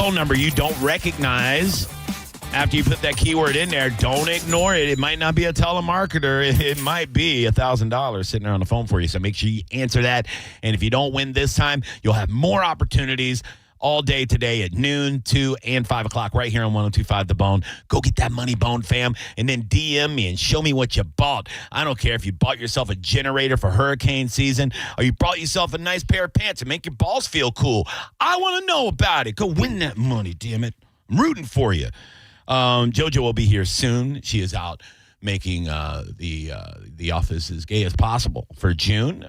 phone number you don't recognize after you put that keyword in there. Don't ignore it. It might not be a telemarketer. It might be $1,000 sitting there on the phone for you. So make sure you answer that. And if you don't win this time, you'll have more opportunities all day today at noon, 2, and 5 o'clock right here on 102.5 The Bone. Go get that money, Bone fam, and then DM me and show me what you bought. I don't care if you bought yourself a generator for hurricane season or you bought yourself a nice pair of pants and make your balls feel cool. I want to know about it. Go win that money, damn it. I'm rooting for you. JoJo will be here soon. She is out making the office as gay as possible for June.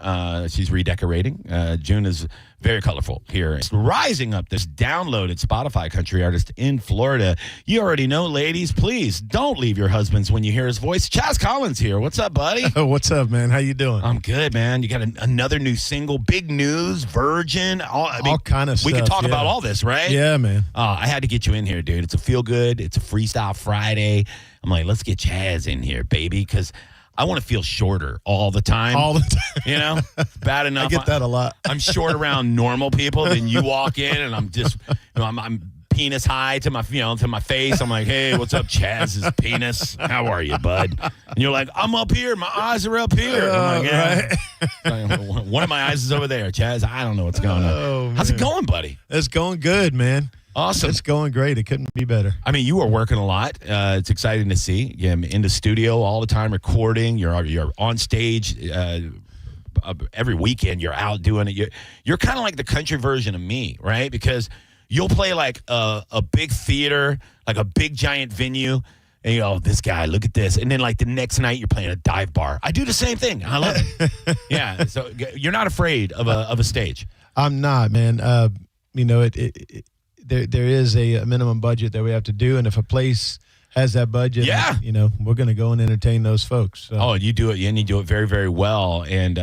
She's redecorating. June is very colorful here. It's rising up this downloaded Spotify country artist in Florida. You already know, ladies, please don't leave your husbands when you hear his voice. Chaz Collins here. What's up, buddy? What's up, man? How you doing? I'm good, man. You got another new single, big news, Virgin. All kind of stuff. We could talk about all this, right? Yeah, man. I had to get you in here, dude. It's a feel good. It's a freestyle Friday. I'm like, let's get Chaz in here, baby, because I want to feel shorter all the time. All the time. You know? Bad enough. I get that a lot. I'm short around normal people. Then you walk in and I'm just, I'm penis high to my, to my face. I'm like, hey, what's up, Chaz's penis? How are you, bud? And you're like, I'm up here. My eyes are up here. I'm like, yeah. Right. One of my eyes is over there, Chaz. I don't know what's going on. How's it going, buddy? It's going good, man. Awesome. It's going great. It couldn't be better. I mean, you are working a lot. It's exciting to see. You're in the studio all the time recording. You're on stage every weekend. You're out doing it. You're kind of like the country version of me, right? Because you'll play like a big theater, like a big giant venue, and you go, this guy, look at this. And then like the next night you're playing a dive bar. I do the same thing. I love it. Yeah. So you're not afraid of a stage. I'm not, man. There is a minimum budget that we have to do, and if a place has that budget, we're going to go and entertain those folks. So. Oh, you do it, and you do it very, very well, and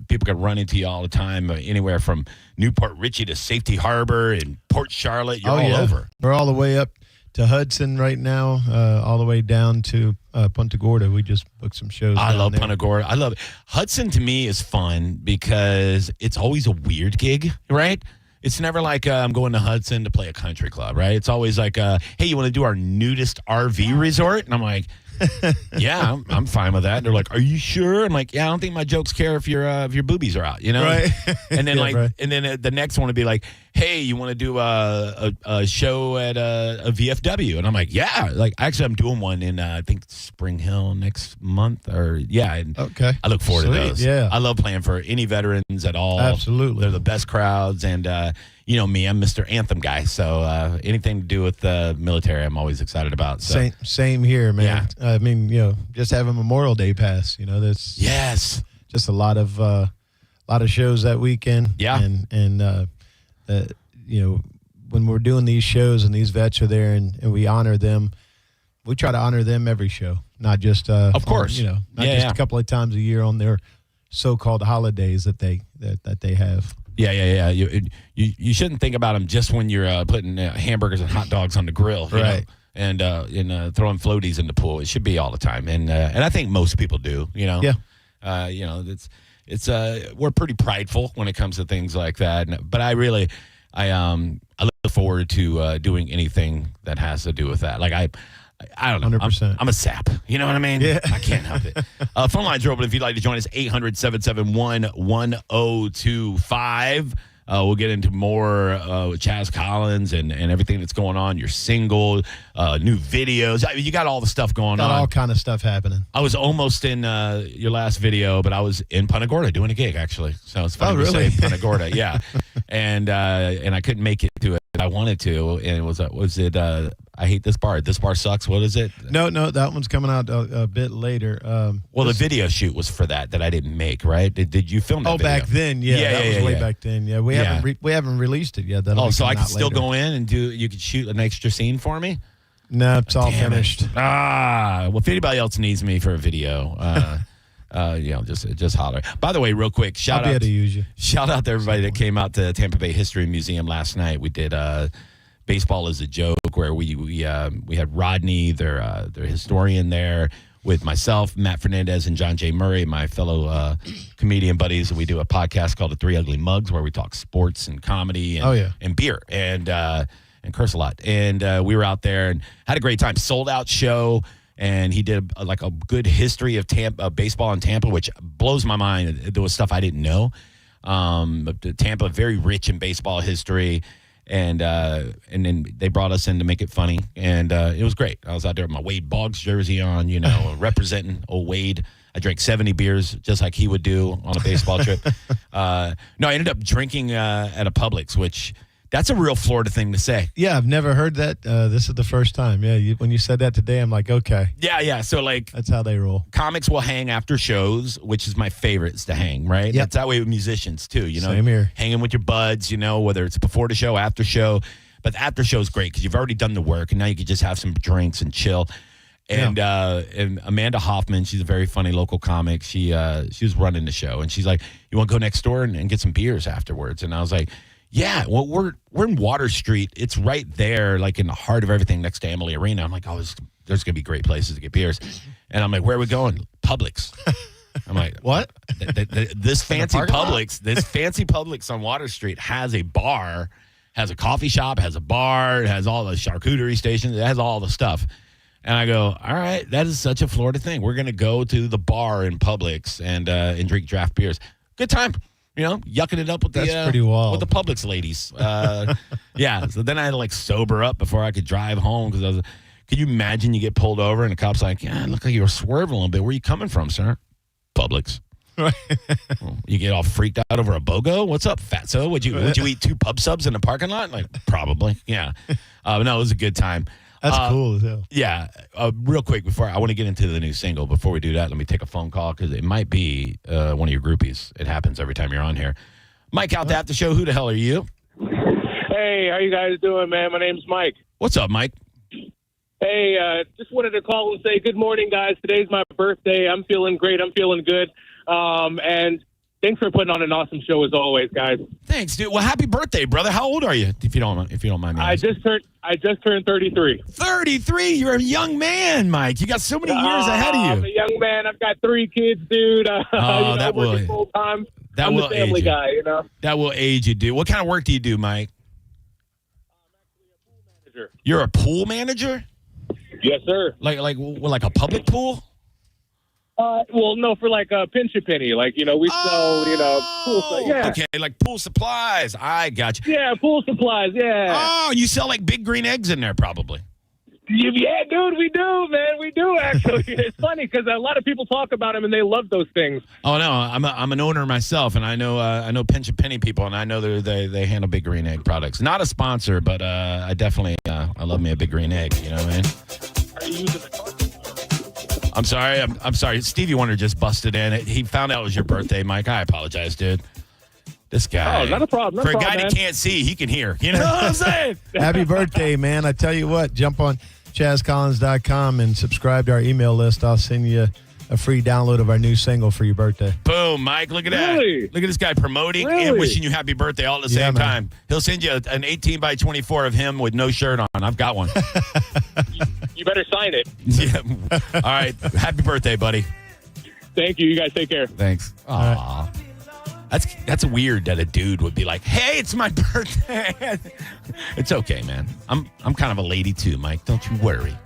people can run into you all the time, anywhere from Newport Richey to Safety Harbor and Port Charlotte. You're all over. We're all the way up to Hudson right now, all the way down to Punta Gorda. We just booked some shows. I love there. Punta Gorda. I love it. Hudson to me is fun because it's always a weird gig, right? It's never like I'm going to Hudson to play a country club, right? It's always like, hey, you want to do our nudist RV resort? And I'm like, yeah, I'm fine with that. And they're like, are you sure? I'm like, yeah, I don't think my jokes care if your boobies are out, Right. And then right. And then the next one would be like, hey, you want to do a show at a VFW? And I'm like, yeah. Like, actually, I'm doing one in I think Spring Hill next month, Okay. I look forward to those. Yeah, I love playing for any veterans at all. Absolutely, they're the best crowds, and me, I'm Mr. Anthem guy. So anything to do with the military, I'm always excited about. So. Same here, man. Yeah. I mean, just having Memorial Day pass, that's just a lot of shows that weekend. Yeah, and when we're doing these shows and these vets are there and we honor them, we try to honor them every show, not just of course, not just a couple of times a year on their so-called holidays that they have. Yeah. You shouldn't think about them just when you're putting hamburgers and hot dogs on the grill, right? And throwing floaties in the pool. It should be all the time, and I think most people do. Yeah. It's we're pretty prideful when it comes to things like that. But I look forward to doing anything that has to do with that. Like I don't know. 100%. I'm a sap. You know what I mean? Yeah. I can't help it. Phone lines are open if you'd like to join us, 800-771-1025. We'll get into more with Chaz Collins and everything that's going on, your single, new videos. You got all the stuff going on. Got all kind of stuff happening. I was almost in your last video, but I was in Punta Gorda doing a gig, actually. So it's funny to say Punta Gorda, yeah. And I couldn't make it to it. I wanted to, and was it I hate this bar. This bar sucks. What is it? No, that one's coming out a bit later. The video shoot was for that I didn't make, right? Did you film that video? Back then, that was way back then. Yeah, we haven't released it yet. So I can still go in and you could shoot an extra scene for me? No, it's all finished. Well, if anybody else needs me for a video, just holler. By the way, real quick, I'll be able to use you. Shout out to everybody that came out to Tampa Bay History Museum last night. We did Baseball is a Joke, where we had Rodney, their historian, there with myself, Matt Fernandez, and John J. Murray, my fellow comedian buddies. We do a podcast called The Three Ugly Mugs, where we talk sports and comedy and beer. And and curse a lot. And we were out there and had a great time. Sold out show. And he did like a good history of baseball in Tampa, which blows my mind. There was stuff I didn't know. Tampa, very rich in baseball history. And then they brought us in to make it funny. And it was great. I was out there with my Wade Boggs jersey on, representing old Wade. I drank 70 beers just like he would do on a baseball trip. I ended up drinking at a Publix, which that's a real Florida thing to say. Yeah, I've never heard that. This is the first time. Yeah, when you said that today, I'm like, okay. Yeah. So, that's how they roll. Comics will hang after shows, which is my favorites to hang, right? Yep. That's that way with musicians, too. Same here. Hanging with your buds, whether it's before the show, after show. But the after show is great because you've already done the work, and now you can just have some drinks and chill. And and Amanda Hoffman, she's a very funny local comic. She was running the show, and she's like, "You want to go next door and get some beers afterwards?" And I was like, "Yeah, well, we're in Water Street. It's right there, like in the heart of everything, next to Emily Arena." I'm like, "Oh, there's gonna be great places to get beers." And I'm like, "Where are we going?" Publix. I'm like, "What?" This fancy Publix on Water Street has a bar, has a coffee shop, has a bar, it has all the charcuterie stations, it has all the stuff. And I go, all right, that is such a Florida thing. We're going to go to the bar in Publix and drink draft beers. Good time, yucking it up with That's pretty wild. with the Publix ladies. Yeah, so then I had to sober up before I could drive home because could you imagine you get pulled over and the cop's like, yeah, it looked like you were swerving a little bit. Where are you coming from, sir? Publix. You get all freaked out over a BOGO? What's up, fatso? Would you eat 2 pub subs in the parking lot? Probably, yeah. No, it was a good time. That's cool as hell. Yeah. Real quick, before I want to get into the new single, before we do that, let me take a phone call because it might be one of your groupies. It happens every time you're on here. Mike out at the show. Who the hell are you? Hey, how you guys doing, man? My name's Mike. What's up, Mike? Hey, just wanted to call and say good morning, guys. Today's my birthday. I'm feeling great. I'm feeling good. And thanks for putting on an awesome show as always, guys. Thanks, dude. Well, happy birthday, brother. How old are you? If you don't mind me asking. I just turned 33. 33. You're a young man, Mike. You got so many years ahead of you. I'm a young man. I've got 3 kids, dude. That will full time. That I'm will the family age you. guy, That will age you, dude. What kind of work do you do, Mike? I'm actually a pool manager. You're a pool manager? Yes, sir. Like a public pool? Well, no, for a pinch a penny. We sell, pool stuff. Yeah. Okay, like pool supplies. I got you. Yeah, pool supplies. Yeah. Oh, you sell big green eggs in there, probably. Yeah, dude, we do, man. We do, actually. It's funny because a lot of people talk about them and they love those things. Oh, no, I'm an owner myself, and I know pinch a penny people, and I know they handle big green egg products. Not a sponsor, but I definitely I love me a big green egg. You know what I mean? Are you using the carton? I'm sorry. Stevie Wonder just busted in. He found out it was your birthday, Mike. I apologize, dude. This guy. Oh, not a problem. For a guy that can't see, he can hear. You know what I'm saying? Happy birthday, man. I tell you what, jump on ChazCollins.com and subscribe to our email list. I'll send you a free download of our new single for your birthday. Boom, Mike. Look at Really? that. Look at this guy promoting and Really? wishing you happy birthday all at the same time. He'll send you an 18 by 24 of him with no shirt on. I've got one. You better sign it. Yeah. All right. Happy birthday, buddy. Thank you. You guys take care. Thanks. Aw. That's weird that a dude would be like, "Hey, it's my birthday." It's okay, man. I'm kind of a lady too, Mike. Don't you worry.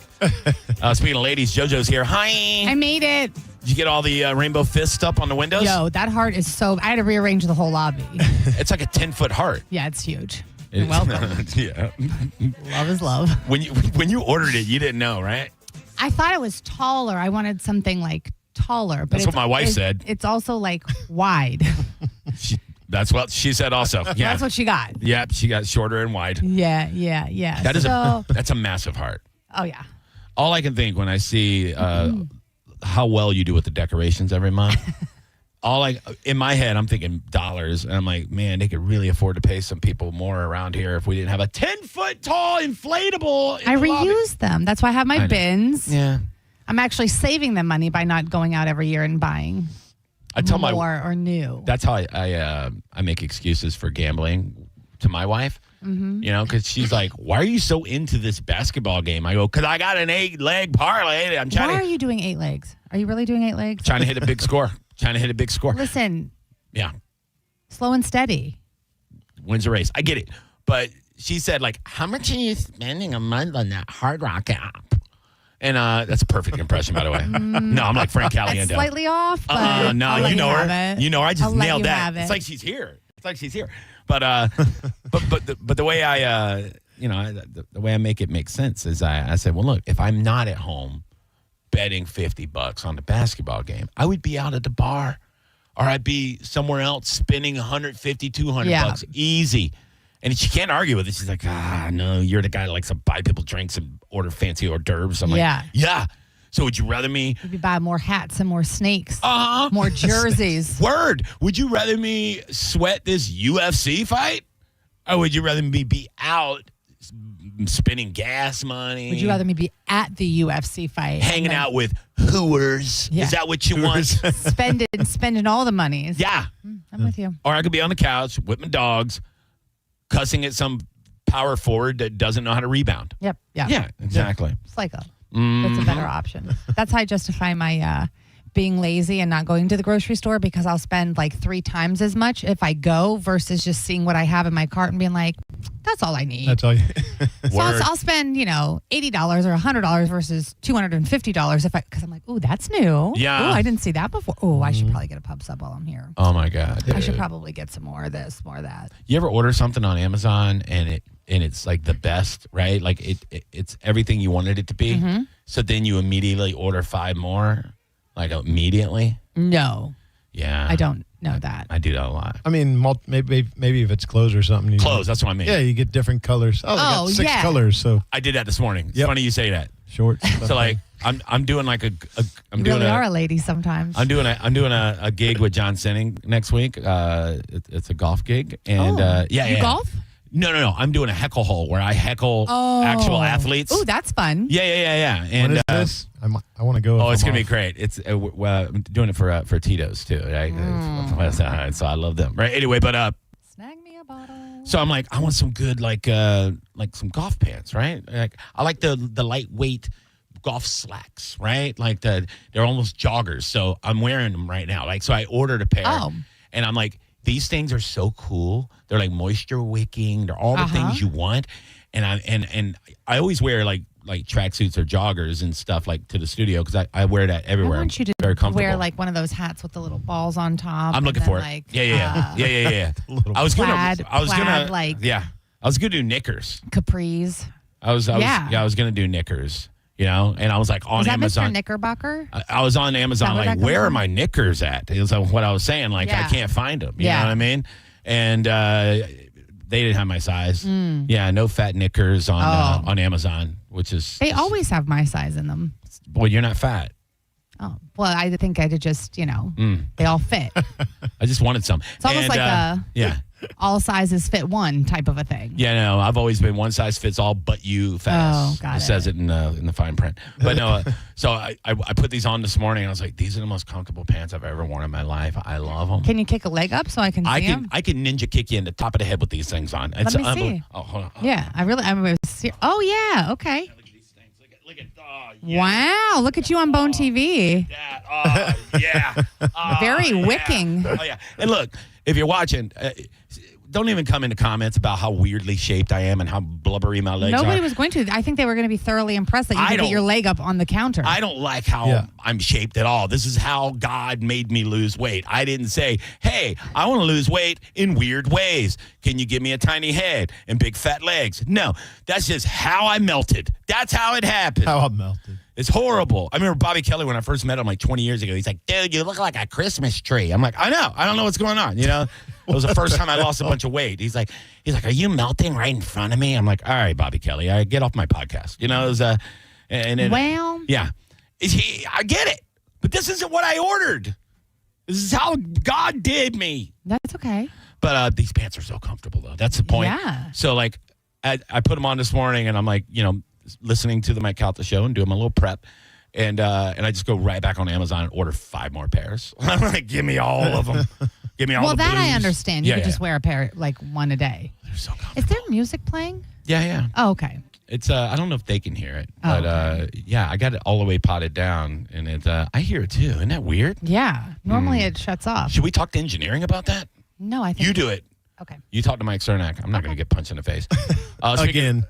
Speaking of ladies, JoJo's here. Hi. I made it. Did you get all the rainbow fists up on the windows? Yo, that heart is so... I had to rearrange the whole lobby. It's like a 10-foot heart. Yeah, it's huge. You're welcome. Yeah. Love is love. When you ordered it, you didn't know, right? I thought it was taller. I wanted something taller. But That's what my wife said. It's also wide. That's what she said also. Yeah. That's what she got. Yep, she got shorter and wide. Yeah. That's a massive heart. Oh, yeah. All I can think when I see how well you do with the decorations every month, in my head, I'm thinking dollars. And I'm like, man, they could really afford to pay some people more around here if we didn't have a 10-foot tall inflatable. I reuse them. That's why I have my bins. Yeah. I'm actually saving them money by not going out every year and buying more or new. That's how I make excuses for gambling to my wife. Mm-hmm. Because she's like, "Why are you so into this basketball game?" I go, "Because I got an 8-leg parlay. Why are you doing 8 legs? Are you really doing 8 legs? Trying to hit a big score. Listen. Yeah. Slow and steady. Wins the race. I get it. But she said, like, how much are you spending a month on that Hard Rock app? And that's a perfect impression, by the way. No, I'm like Frank Caliendo. It's slightly off, but no, I'll let you know her. have it. You know, I just I'll let nailed you that. have it. It's like she's here. But the way I, the way I make it make sense is I said, well, look, if I'm not at home betting $50 on the basketball game, I would be out at the bar, or I'd be somewhere else spending $150, $200 easy. And she can't argue with it. She's like, no, you're the guy that likes to buy people drinks and order fancy hors d'oeuvres. I'm like, yeah. So would you rather me? Maybe buy more hats and more snakes. Uh-huh. More jerseys. Word. Would you rather me sweat this UFC fight? Or would you rather me be out spending gas money? Would you rather me be at the UFC fight? Hanging out with hooers? Yeah. Is that what you want? Spending all the monies. Yeah. I'm with you. Or I could be on the couch with my dogs, cussing at some power forward that doesn't know how to rebound. Yep. Yeah. Yeah, exactly. It's like that's a better option. That's how I justify my being lazy and not going to the grocery store, because I'll spend like 3 times as much if I go versus just seeing what I have in my cart and being like, that's all I need. That's all you. So I'll spend, $80 or $100 versus $250 because I'm like, ooh, that's new. Yeah. Ooh, I didn't see that before. Oh, I should probably get a pub sub while I'm here. Oh my God. I should probably get some more of this, more of that. You ever order something on Amazon and it's like the best, right? Like it's everything you wanted it to be. Mm-hmm. So then you immediately order 5 more, like immediately. No. Yeah. I don't know that. I do that a lot. I mean, maybe if it's clothes or something. Clothes, that's what I mean. Yeah, you get different colors. Oh, they got 6 yeah. colors. So I did that this morning. It's Yep. funny you say that. shorts. So like I'm doing like You really are a lady sometimes. I'm doing a gig with John Sinning next week. It's a golf gig, and You golf? No. I'm doing a heckle hole where I heckle actual athletes. Oh, that's fun. Yeah. And What is this? I want to go. it's gonna be great. It's I'm doing it for Tito's too, right? So I love them, right? Anyway, but Snag me a bottle. so I'm like, I want some good like some golf pants, right? Like I like the lightweight golf slacks, right? Like they're almost joggers. So I'm wearing them right now. Like so I ordered a pair, and I'm like, these things are so cool. They're like moisture wicking. They're all the things you want, and I always wear like tracksuits or joggers and stuff like to the studio because I wear that everywhere. I want you to very comfortable. wear like one of those hats with the little balls on top. I'm looking for it. Like, Yeah. I was gonna do knickers. Capris. I was gonna do knickers. And I was like on Is that Amazon. Mr. Knickerbocker? I was on Amazon like, where are my knickers at? It was like what I was saying. Like I can't find them. You know what I mean? And they didn't have my size. Yeah, no fat knickers on Amazon, which is They always have my size in them. Boy, you're not fat. Oh, well, I think I did just, they all fit. I just wanted some. It's almost like all sizes fit one type of a thing. Yeah, no, I've always been one size fits all, but you fat. Oh, got it. Says it in the fine print. But no, so I put these on this morning. And I was like, these are the most comfortable pants I've ever worn in my life. I love them. Can you kick a leg up so I can see them? I can ninja kick you in the top of the head with these things on. Let me see. Oh, hold on. Yeah, oh, yeah, okay. Look at these things. Look at yeah. Wow, look at you on Bone TV. Very wicking. Oh, yeah. And look, if you're watching, don't even come into comments about how weirdly shaped I am and how blubbery my legs are. Nobody was going to. I think they were going to be thoroughly impressed that you could get your leg up on the counter. I don't like how I'm shaped at all. This is how God made me lose weight. I didn't say, hey, I want to lose weight in weird ways. Can you give me a tiny head and big fat legs? No, that's just how I melted. That's how it happened. How I melted. It's horrible. I remember Bobby Kelly when I first met him like 20 years ago. He's like, dude, you look like a Christmas tree. I'm like, I know. I don't know what's going on. It was the first time I lost a bunch of weight. He's like, are you melting right in front of me? I'm like, all right, Bobby Kelly, get off my podcast. It was I get it, but this isn't what I ordered. This is how God did me. That's okay. But these pants are so comfortable though. That's the point. Yeah. So like, I put them on this morning, and I'm like, listening to the Mike Calta show and doing my little prep. And I just go right back on Amazon and order 5 more pairs. I'm like, give me all of them. Give me all the that blues. I understand. You could just wear a pair, like one a day. They're so comfortable. Is there music playing? Yeah. Oh, okay. It's I don't know if they can hear it, but I got it all the way potted down, and I hear it too. Isn't that weird? Yeah. Normally it shuts off. Should we talk to engineering about that? No, I think You do it. Okay. You talk to Mike Cernak. I'm not going to get punched in the face.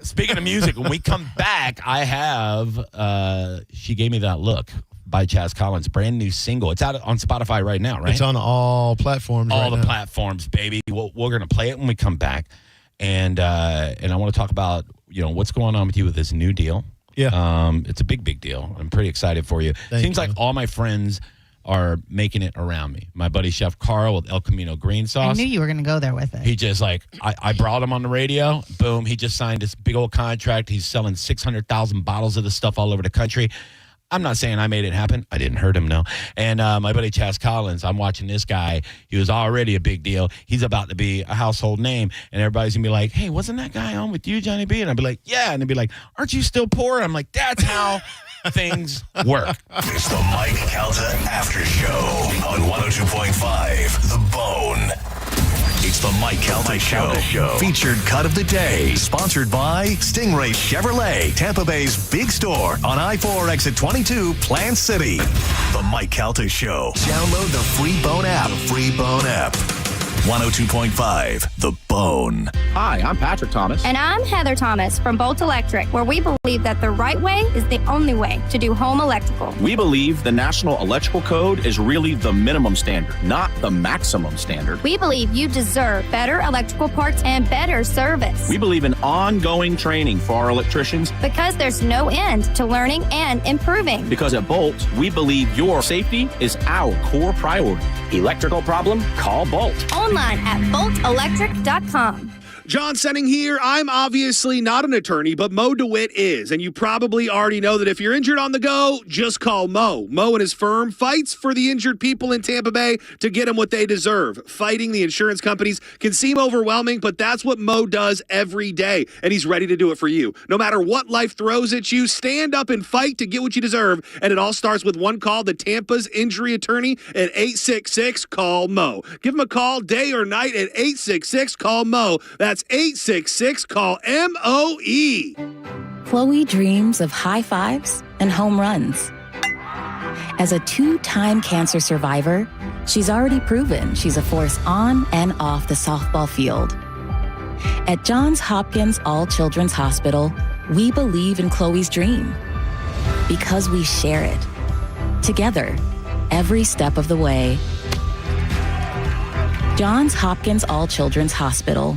Speaking of music, when we come back, I have She Gave Me That Look by Chaz Collins, brand new single. It's out on Spotify right now, right? It's on all platforms. All the platforms, baby. We're going to play it when we come back, and I want to talk about what's going on with you with this new deal. Yeah, it's a big deal. I'm pretty excited for you. Seems like all my friends are making it around me. My buddy Chef Carl with El Camino green sauce. I knew you were going to go there with it. He just I brought him on the radio. Boom. He just signed this big old contract. He's selling 600,000 bottles of this stuff all over the country. I'm not saying I made it happen. I didn't hurt him, no. And my buddy Chaz Collins, I'm watching this guy. He was already a big deal. He's about to be a household name. And everybody's going to be like, hey, wasn't that guy on with you, Johnny B? And I'd be like, yeah. And they'd be like, aren't you still poor? I'm like, that's how things work. It's the Mike Calta After Show on 102.5 The Bone. It's the Mike Calta Show. Featured cut of the day. Sponsored by Stingray Chevrolet, Tampa Bay's big store on I-4 exit 22, Plant City. The Mike Calta Show. Download the free Bone app. 102.5 The Bone. Hi, I'm Patrick Thomas. And I'm Heather Thomas from Bolt Electric, where we believe that the right way is the only way to do home electrical. We believe the National Electrical Code is really the minimum standard, not the maximum standard. We believe you deserve better electrical parts and better service. We believe in ongoing training for our electricians. Because there's no end to learning and improving. Because at Bolt, we believe your safety is our core priority. Electrical problem? Call Bolt. Online at boltelectric.com. John Senning here. I'm obviously not an attorney, but Mo DeWitt is. And you probably already know that if you're injured on the go, just call Mo. Mo and his firm fights for the injured people in Tampa Bay to get them what they deserve. Fighting the insurance companies can seem overwhelming, but that's what Mo does every day. And he's ready to do it for you. No matter what life throws at you, stand up and fight to get what you deserve. And it all starts with one call to Tampa's injury attorney at 866-CALL-MO. Give him a call day or night at 866-CALL-MO. That's 866-CALL-MOE. Chloe dreams of high fives and home runs. As a two-time cancer survivor, she's already proven she's a force on and off the softball field. At Johns Hopkins All Children's Hospital, we believe in Chloe's dream because we share it together every step of the way. Johns Hopkins All Children's Hospital.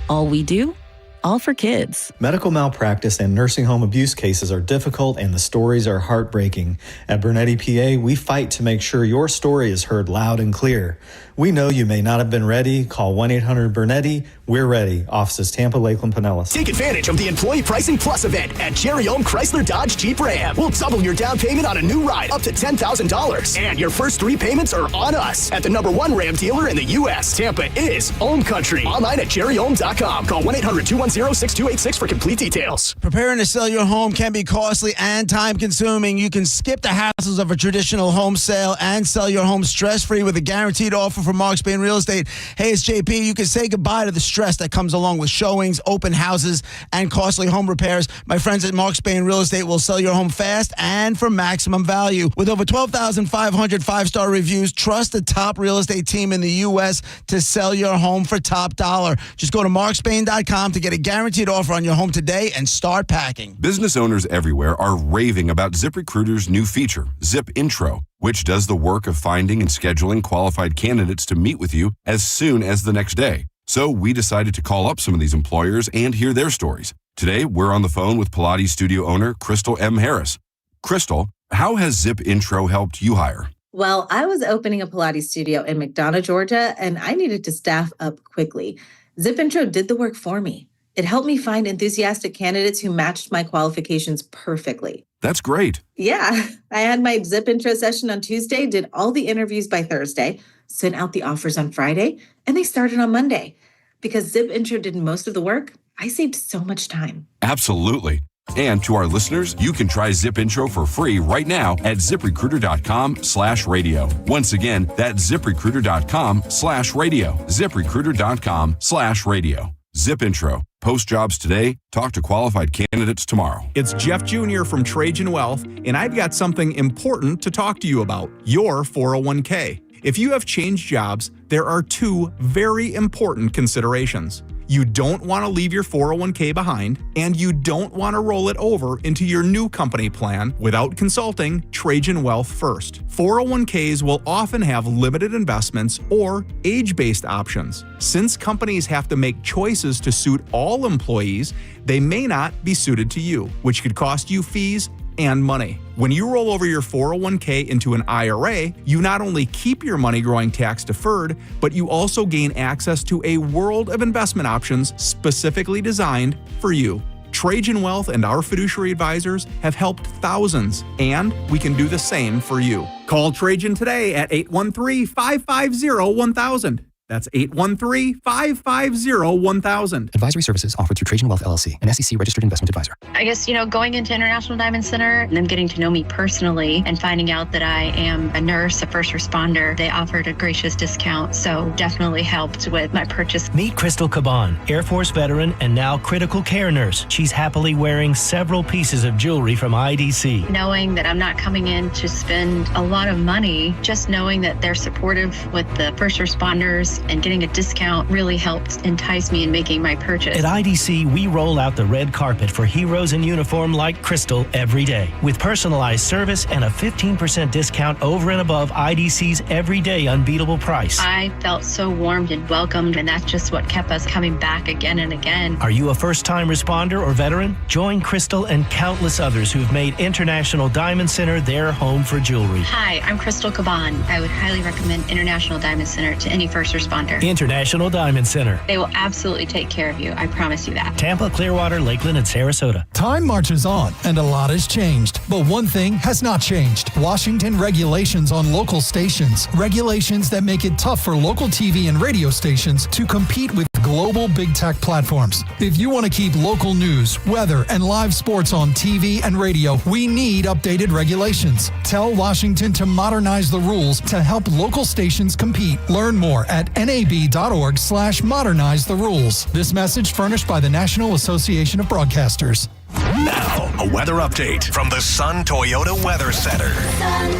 All we do, all for kids. Medical malpractice and nursing home abuse cases are difficult and the stories are heartbreaking. At Bernetti PA, we fight to make sure your story is heard loud and clear. We know you may not have been ready. Call 1-800-BERNETTI. We're ready. Offices Tampa, Lakeland, Pinellas. Take advantage of the Employee Pricing Plus event at Jerry Ohm Chrysler Dodge Jeep Ram. We'll double your down payment on a new ride up to $10,000. And your first 3 payments are on us at the #1 Ram dealer in the U.S. Tampa is Ohm Country. Online at jerryohm.com. Call 1-800-210-6286 for complete details. Preparing to sell your home can be costly and time-consuming. You can skip the hassles of a traditional home sale and sell your home stress-free with a guaranteed offer from Mark Spain Real Estate. Hey, it's JP. You can say goodbye to the stress that comes along with showings, open houses, and costly home repairs. My friends at Mark Spain Real Estate will sell your home fast and for maximum value. With over 12,500 five-star reviews, trust the top real estate team in the U.S. to sell your home for top dollar. Just go to markspain.com to get a guaranteed offer on your home today and start packing. Business owners everywhere are raving about ZipRecruiter's new feature, Zip Intro, which does the work of finding and scheduling qualified candidates to meet with you as soon as the next day. So we decided to call up some of these employers and hear their stories. Today, we're on the phone with Pilates studio owner Crystal M. Harris. Crystal, how has Zip Intro helped you hire? Well, I was opening a Pilates studio in McDonough, Georgia, and I needed to staff up quickly. Zip Intro did the work for me. It helped me find enthusiastic candidates who matched my qualifications perfectly. That's great. Yeah, I had my Zip Intro session on Tuesday, did all the interviews by Thursday, sent out the offers on Friday, and they started on Monday. Because Zip Intro did most of the work, I saved so much time. Absolutely. And to our listeners, you can try Zip Intro for free right now at ZipRecruiter.com/radio. Once again, that's ZipRecruiter.com/radio. ZipRecruiter.com/radio. Zip Intro. Post jobs today. Talk to qualified candidates tomorrow. It's Jeff Jr. from Trajan Wealth, and I've got something important to talk to you about. Your 401k. If you have changed jobs, there are two very important considerations. You don't want to leave your 401k behind, and you don't want to roll it over into your new company plan without consulting Trajan Wealth first. 401ks will often have limited investments or age-based options. Since companies have to make choices to suit all employees, they may not be suited to you, which could cost you fees and money. When you roll over your 401k into an IRA, you not only keep your money growing tax deferred, but you also gain access to a world of investment options specifically designed for you. Trajan Wealth and our fiduciary advisors have helped thousands, and we can do the same for you. Call Trajan today at 813-550-1000. That's 813-550-1000. Advisory services offered through Trajan Wealth LLC, an SEC registered investment advisor. I guess, going into International Diamond Center and them getting to know me personally and finding out that I am a nurse, a first responder, they offered a gracious discount. So definitely helped with my purchase. Meet Crystal Caban, Air Force veteran and now critical care nurse. She's happily wearing several pieces of jewelry from IDC. Knowing that I'm not coming in to spend a lot of money, just knowing that they're supportive with the first responders and getting a discount really helped entice me in making my purchase. At IDC, we roll out the red carpet for heroes in uniform like Crystal every day, with personalized service and a 15% discount over and above IDC's everyday unbeatable price. I felt so warmed and welcomed, and that's just what kept us coming back again and again. Are you a first-time responder or veteran? Join Crystal and countless others who've made International Diamond Center their home for jewelry. Hi, I'm Crystal Caban. I would highly recommend International Diamond Center to any first responder. International Diamond Center. They will absolutely take care of you. I promise you that. Tampa, Clearwater, Lakeland, and Sarasota. Time marches on, and a lot has changed. But one thing has not changed. Washington regulations on local stations. Regulations that make it tough for local TV and radio stations to compete with global big tech platforms. If you want to keep local news, weather, and live sports on TV and radio, we need updated regulations. Tell Washington to modernize the rules to help local stations compete. Learn more at nab.org/modernize the rules. This message furnished by the National Association of Broadcasters. Now, a weather update from the Sun Toyota Weather Center. Sun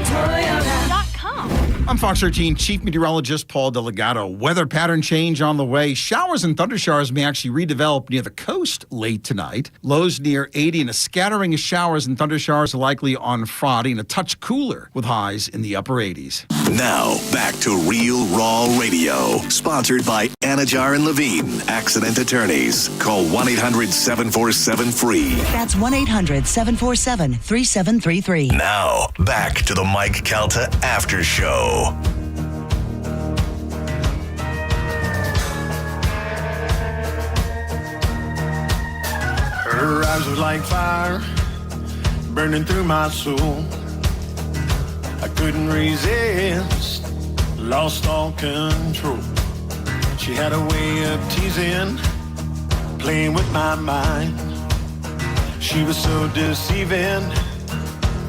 Toyota.com. I'm Fox 13 Chief Meteorologist Paul Delgado. Weather pattern change on the way. Showers and thundershowers may actually redevelop near the coast late tonight. Lows near 80 and a scattering of showers and thundershowers are likely on Friday and a touch cooler with highs in the upper 80s. Now, back to Real Raw Radio. Sponsored by Anajar and Levine, Accident Attorneys. Call 1-800-747-FREE. That's 1-800-747-3733. Now, back to the Mike Calta After Show. Her eyes were like fire, burning through my soul. I couldn't resist, lost all control. She had a way of teasing, playing with my mind. She was so deceiving,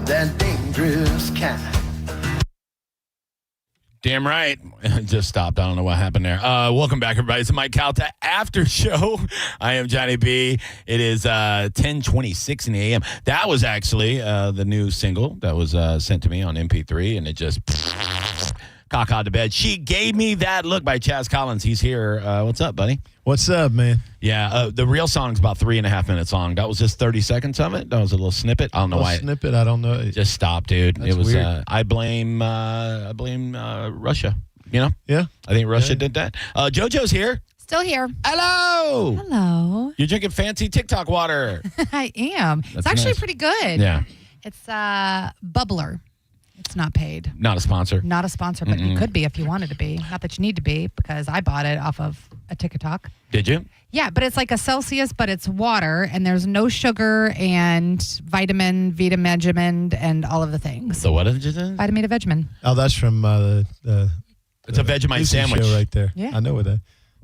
that dangerous kind. Damn right. Just stopped. I don't know what happened there. Welcome back, everybody. It's the Mike Calta After Show. I am Johnny B. It is 10:26 in the a.m. That was actually the new single that was sent to me on MP3, and it just cock out to bed. She Gave Me That Look by Chaz Collins. He's here. What's up, buddy? What's up, man? Yeah, the real song's about 3.5 minutes long. That was just 30 seconds of it. That was a little snippet. I don't know why. Snippet? I don't know. It just stopped, dude. That's it was. Weird. I blame Russia. You know? Yeah. I think Russia did that. JoJo's here. Still here. Hello. Hello. You're drinking fancy TikTok water. I am. That's It's actually nice. pretty good. Yeah. It's Bubbler. It's not paid. Not a sponsor. Not a sponsor, but you could be if you wanted to be. Not that you need to be, because I bought it off of a TikTok. Did you? Yeah, but it's like a Celsius, but it's water, and there's no sugar and vitamin, and all of the things. So what is it? Vitamin Vegemin. Oh, that's from It's a Vegemite Lucy sandwich show right there. Yeah. I know what that.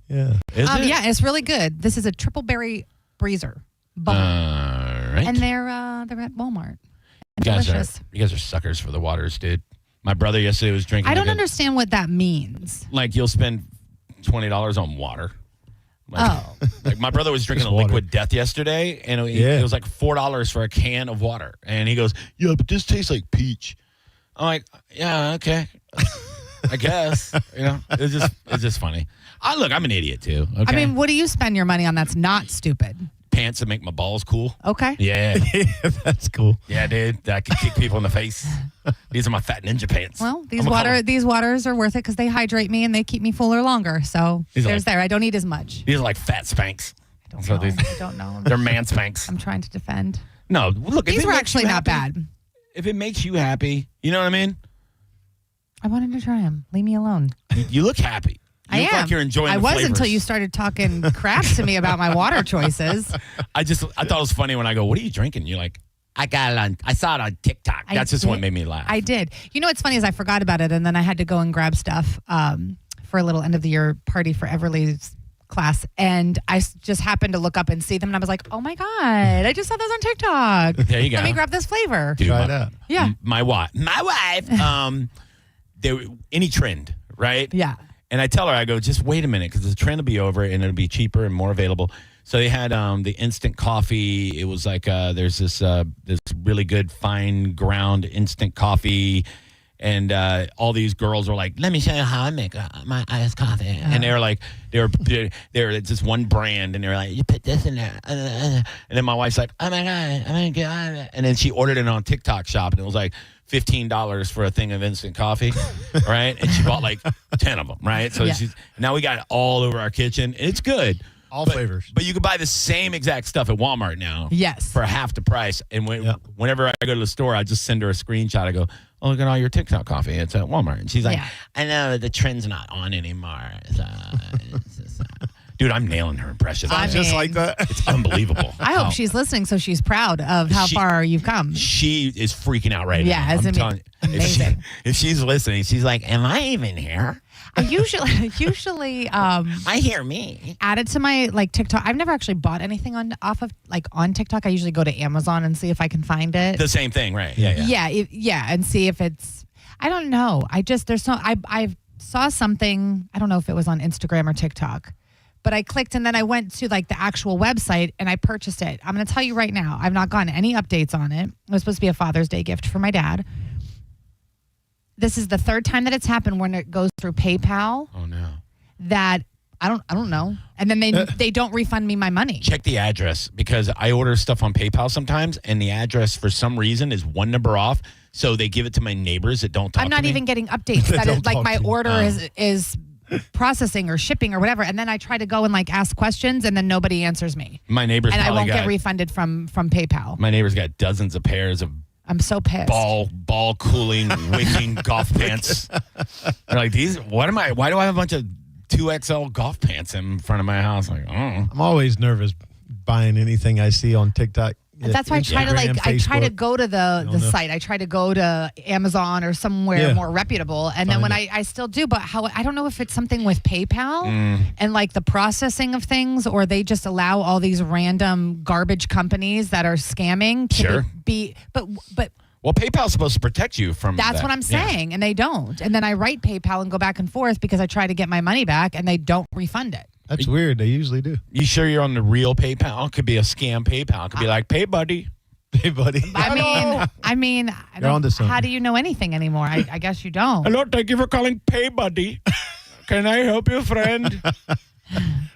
Yeah. Is it? Yeah, it's really good. This is a triple berry breezer. All right. And they're at Walmart. You guys Delicious. are suckers for the waters, dude. My brother yesterday was drinking. I don't understand what that means. Like you'll spend $20 on water. Like, like my brother was drinking a Just water. Liquid Death yesterday, and it was like $4 for a can of water. And he goes, "Yeah, but this tastes like peach." I'm like, yeah, okay. I guess. It's just funny. I'm an idiot too. Okay? I mean, what do you spend your money on that's not stupid? Pants that make my balls cool. Okay. Yeah. That's cool. Yeah, dude. That I can kick people in the face. These are my fat ninja pants. Well, these waters are worth it because they hydrate me and they keep me fuller longer. So I don't eat as much. These are like fat Spanx. I don't know. They're man Spanx. I'm trying to defend. No, look. These were actually not bad. If it makes you happy, you know what I mean? I wanted to try them. Leave me alone. You look happy. You look like you're enjoying the flavors. Until you started talking crap to me about my water choices. I thought it was funny when I go, what are you drinking? You're like, I saw it on TikTok. That's just what made me laugh. I did. You know what's funny is I forgot about it, and then I had to go and grab stuff for a little end of the year party for Everly's class, and I just happened to look up and see them, and I was like, oh my God, I just saw those on TikTok. There you go. Let me grab this flavor. Dude, Try it out. Yeah. My wife, any trend, right? Yeah. And I tell her, I go, just wait a minute, because the trend will be over and it'll be cheaper and more available. So they had the instant coffee. It was like there's this really good fine ground instant coffee, and all these girls were like, "Let me show you how I make my iced coffee." And they were like, they're just one brand, and they were like, "You put this in there," and then my wife's like, "Oh my God!" And then she ordered it on TikTok Shop, and it was like $15 for a thing of instant coffee, right? And she bought like 10 of them, right? So now we got it all over our kitchen. And it's good. All flavors. But you can buy the same exact stuff at Walmart now. Yes. For half the price. And whenever I go to the store, I just send her a screenshot. I go, oh, look at all your TikTok coffee. It's at Walmart. And she's like, I know the trend's not on anymore. So it's just, dude, I'm nailing her impression. Just like that. It's unbelievable. I hope she's listening, so she's proud of how far you've come. She is freaking out right now. Yeah, I'm telling you. amazing. If she's listening, she's like, am I even here? I usually I hear me. Add it to my TikTok. I've never actually bought anything on TikTok. I usually go to Amazon and see if I can find it. The same thing, right? Yeah. And see if it's. I don't know. I saw something. I don't know if it was on Instagram or TikTok, but I clicked and then I went to the actual website and I purchased it. I'm going to tell you right now, I've not gotten any updates on it. It was supposed to be a Father's Day gift for my dad. This is the third time that it's happened when it goes through PayPal. Oh no. That I don't know. And then they don't refund me my money. Check the address, because I order stuff on PayPal sometimes and the address for some reason is one number off. So they give it to my neighbors that don't talk to me. I'm not even getting updates. That is my order is processing or shipping or whatever. And then I try to go and ask questions and then nobody answers me. My neighbors and I won't get refunded from PayPal. My neighbor's got dozens of pairs of I'm so pissed. Ball cooling, wicking golf pants. They're like, why do I have a bunch of 2XL golf pants in front of my house? Like, I'm always nervous buying anything I see on TikTok. That's why I try I try to go to the site. I try to go to Amazon or somewhere more reputable. And then when I still do, but I don't know if it's something with PayPal and the processing of things, or they just allow all these random garbage companies that are scamming to but well, PayPal's supposed to protect you from That's what I'm saying, and they don't. And then I write PayPal and go back and forth because I try to get my money back and they don't refund it. That's weird. They usually do. You sure you're on the real PayPal? It could be a scam PayPal. It could be like, pay buddy. Hey, buddy. I mean, how do you know anything anymore? I guess you don't. Hello, thank you for calling Pay Buddy. Can I help you, friend?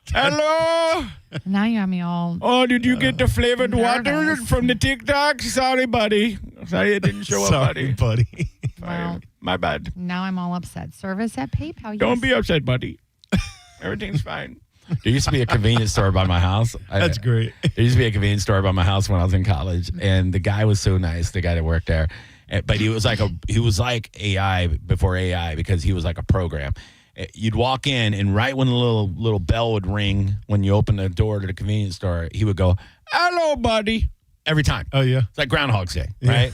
Hello. Now you have me all. Oh, did you get the flavored water nervous. from the TikTok? Sorry, buddy. Sorry, it didn't show up, buddy. Well, my bad. Now I'm all upset. Service at PayPal. Don't be upset, buddy. Everything's fine. There used to be a convenience store by my house. That's great. There used to be a convenience store by my house when I was in college, and the guy was so nice. The guy that worked there, but he was like AI before AI, because he was like a program. You'd walk in, and right when the little bell would ring when you open the door to the convenience store, he would go, "Hello, buddy," every time. Oh yeah, it's like Groundhog's Day, right?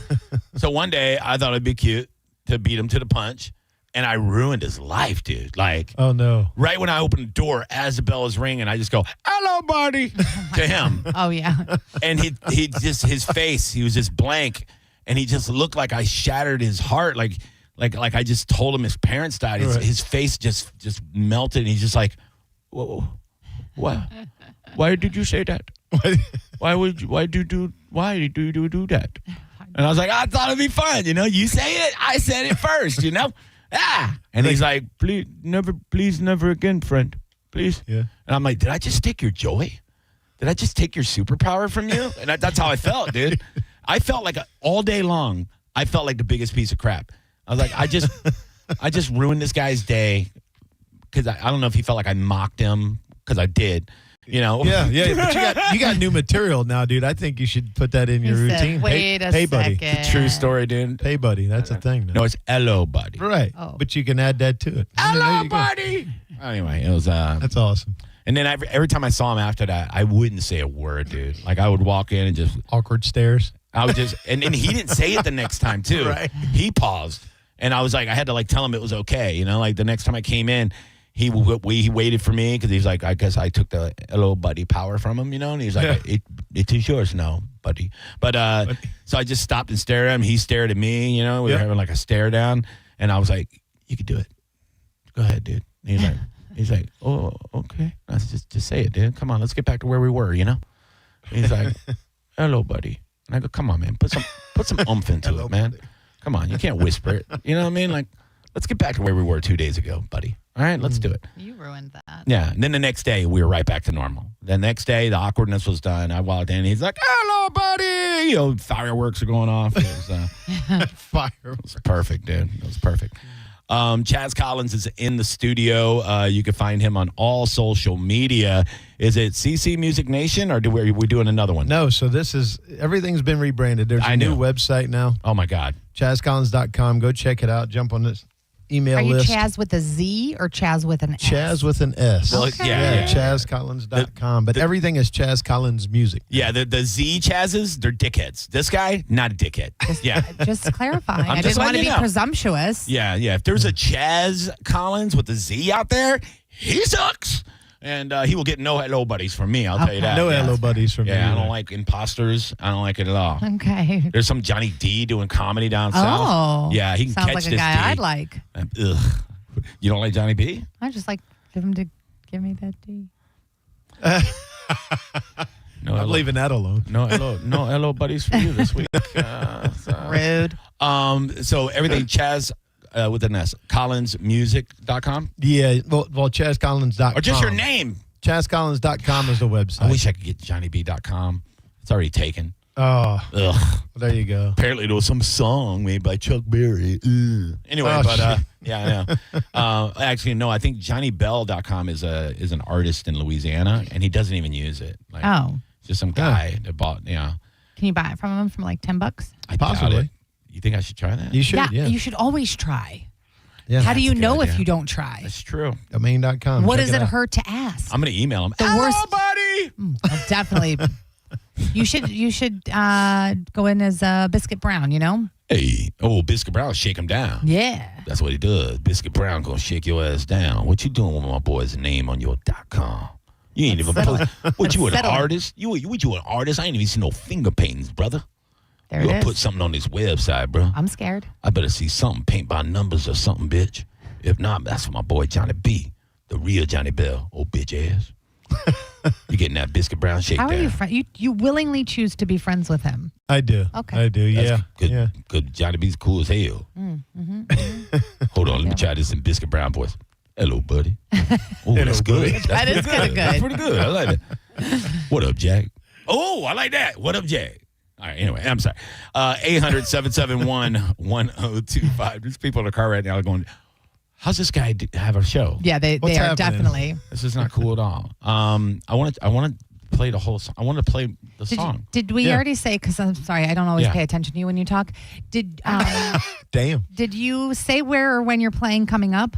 So one day I thought it'd be cute to beat him to the punch. And I ruined his life, dude. Oh no! Right when I opened the door, as the bell is ringing, I just go, "Hello, buddy," to him. Oh yeah. And he just, his face, he was just blank, and he just looked like I shattered his heart, like I just told him his parents died. His face just melted, and he's just like, "Whoa, what? Why did you say that? Why do you do that?" And I was like, I thought it'd be fun. You know, you say it, I said it first, you know? And he's like, please never again, friend. Please. Yeah. And I'm like, did I just take your joy? Did I just take your superpower from you? And that's how I felt, dude. I felt like all day long, I felt like the biggest piece of crap. I was like, I just ruined this guy's day because I don't know if he felt like I mocked him because I did. You know? Yeah. But you got new material now, dude. I think you should put that in your routine. Wait a hey, buddy. second. It's a true story, dude. Hey, buddy. That's a thing now. No, it's hello, buddy. Right. Oh. But you can add that to it. Hello, buddy. Anyway, it was. That's awesome. And then every time I saw him after that, I wouldn't say a word, dude. Like I would walk in and just awkward stares. I would just, and he didn't say it the next time too. Right. He paused, and I was like, I had to like tell him it was okay. You know, like the next time I came in. He waited for me because he's like, I guess I took the hello buddy power from him, you know? And he's like, it is yours now, buddy. But so I just stopped and stared at him. He stared at me, you know? We were having like a stare down. And I was like, you can do it. Go ahead, dude. And he's like, oh, okay. I said, just say it, dude. Come on, let's get back to where we were, you know? And he's like, hello, buddy. And I go, come on, man. Put some oomph into it, man. Buddy. Come on. You can't whisper it. You know what I mean? Like, let's get back to where we were 2 days ago, buddy. All right, let's do it. You ruined that. Yeah. And then the next day, we were right back to normal. The next day, the awkwardness was done. I walked in. He's like, hello, buddy. You know, fireworks are going off. It was, fireworks. It was perfect, dude. It was perfect. Chaz Collins is in the studio. You can find him on all social media. Is it CC Music Nation, or are we doing another one? No, so everything's been rebranded. There's a new website now. Oh, my God. ChazCollins.com. Go check it out. Jump on this email list. Are you Chaz with a Z or Chaz with an S? Chaz with an S. Well, okay. Yeah. ChazCollins.com. But everything is Chaz Collins Music. Yeah, the Z Chazes, they're dickheads. This guy, not a dickhead. Yeah. Just clarifying. I'm I just didn't want to letting be you know. presumptuous. Yeah. If there's a Chaz Collins with a Z out there, he sucks. And he will get no hello buddies from me, I'll tell you that. No hello buddies from me. Yeah, I don't like imposters. I don't like it at all. Okay. There's some Johnny D doing comedy down Oh. south. Yeah, he can Sounds catch like a this guy D. I'd like. Ugh. You don't like Johnny B? I just like him to give me that D. No, I'm leaving that alone. No hello buddies for you this week. Rude. So everything Chaz with an S, collinsmusic.com? Yeah, well, ChazCollins.com. Or just your name. ChazCollins.com is the website. I wish I could get JohnnyB.com. It's already taken. Oh. Ugh. There you go. Apparently there was some song made by Chuck Berry. Ugh. Anyway, yeah, I know. Actually, no, I think JohnnyBell.com is an artist in Louisiana, and he doesn't even use it. Like, it's just some guy that bought, Can you buy it from him for like $10? I doubt Possibly. it. You think I should try that? You should, yeah. You should always try. Yeah. How do you That's a good know idea. if you don't try? That's true. Domain.com. What Check does it out. hurt to ask? I'm going to email him. The Hello, worst- buddy! Well, definitely. You should go in as Biscuit Brown, you know? Hey, Biscuit Brown, shake him down. Yeah. That's what he does. Biscuit Brown gonna shake your ass down. What you doing with my boy's name on your .com? You ain't even post. What, you an Settle. artist? You an artist? I ain't even seen no finger paintings, brother. There You it gonna is. put something on this website, bro. I'm scared. I better see something paint by numbers or something, bitch. If not, that's for my boy Johnny B, the real Johnny Bell, old bitch ass. You getting that Biscuit Brown shake How are down. you friends? You willingly choose to be friends with him. I do. Okay. I do, yeah. That's good. Yeah. Good. Johnny B's cool as hell. Hold on, let me try this in Biscuit Brown voice. Hello, buddy. Oh, that's good. buddy. That's That is pretty kinda good. That's pretty good. I like it. What up, Jack? Oh, I like that. What up, Jack? All right, anyway, I'm sorry. 800-771-1025. There's people in the car right now going, how's this guy have a show? Yeah, they What's are happening? definitely. This is not cool at all. I want to play the whole song. I want to play the song. Did we Yeah. already say, because I'm sorry, I don't always Yeah. pay attention to you when you talk. Did Damn. did you say where or when you're playing coming up?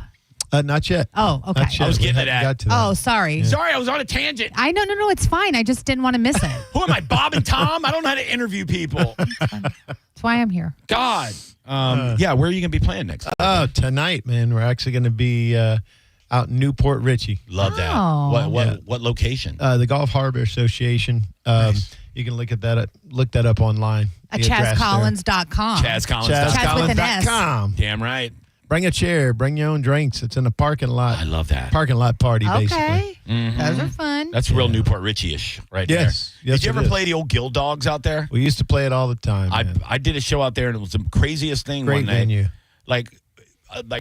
Not yet. Oh, okay. Not yet. I was We getting to haven't that. got to that. Oh, sorry. Sorry, I was on a tangent. I no, it's fine. I just didn't want to miss it. Who am I, Bob and Tom? I don't know how to interview people. That's why I'm here. God. Yeah, where are you going to be playing next? Oh, tonight, man. We're actually going to be out in Newport Richie. Love that. Oh. What location? The Gulf Harbor Association. You can look that up online. At The address there. ChazCollins.com. ChazCollins.com. Chaz with an S. ChazCollins.com. Damn right. Bring a chair. Bring your own drinks. It's in the parking lot. I love that. Parking lot party, Okay. basically. Those are fun. That's real Newport Richie-ish right there. Yes. Did you it ever is. play the old Guild Dogs out there? We used to play it all the time. man. I did a show out there, and it was the craziest thing Great one night. venue. Like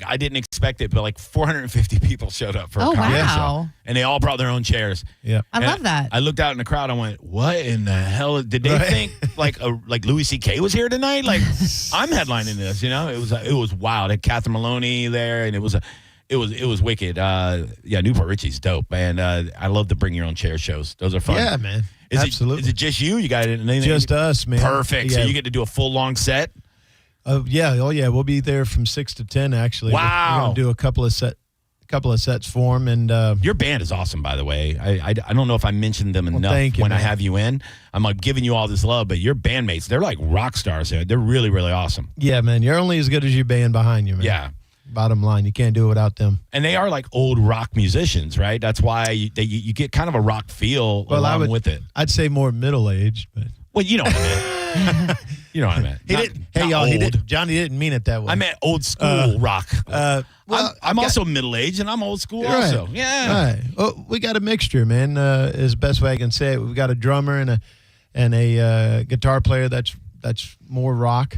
I didn't expect it, but like 450 people showed up for a Oh, comedy wow. show, and they all brought their own chairs. Yeah, I love that. I looked out in the crowd. I went, "What in the hell did they think? Like Louis C.K. was here tonight? Like I'm headlining this? You know, it was wild. Had Catherine Maloney there, and it was wicked. Yeah, Newport Richie's dope, and I love the bring your own chair shows. Those are fun. Yeah, man. Is Absolutely. it just you? You got it? Just us, man. Perfect. So Yeah. you get to do a full long set. Yeah. Oh, yeah. We'll be there from 6 to 10. Actually. Wow. We're gonna do a couple of sets for them, and Your band is awesome, by the way. I don't know if I mentioned them enough thank you, when I man. have you in. I'm like giving you all this love, but your bandmates, they're like rock stars. They're really, really awesome. yeah, man. You're only as good as your band behind you, man. Yeah. Bottom line, you can't do it without them. And they are like old rock musicians, right? That's why you get kind of a rock feel along with it. I'd say more middle aged, but Well, you know what I meant. You know what I meant. he Not- didn't. Hey, not y'all. old. Johnny didn't mean it that way. I meant old school rock. Well, I'm also middle aged, and I'm old school Right. also. Yeah. Right. Well, we got a mixture, man. Is the best way I can say it. We've got a drummer and a guitar player that's more rock,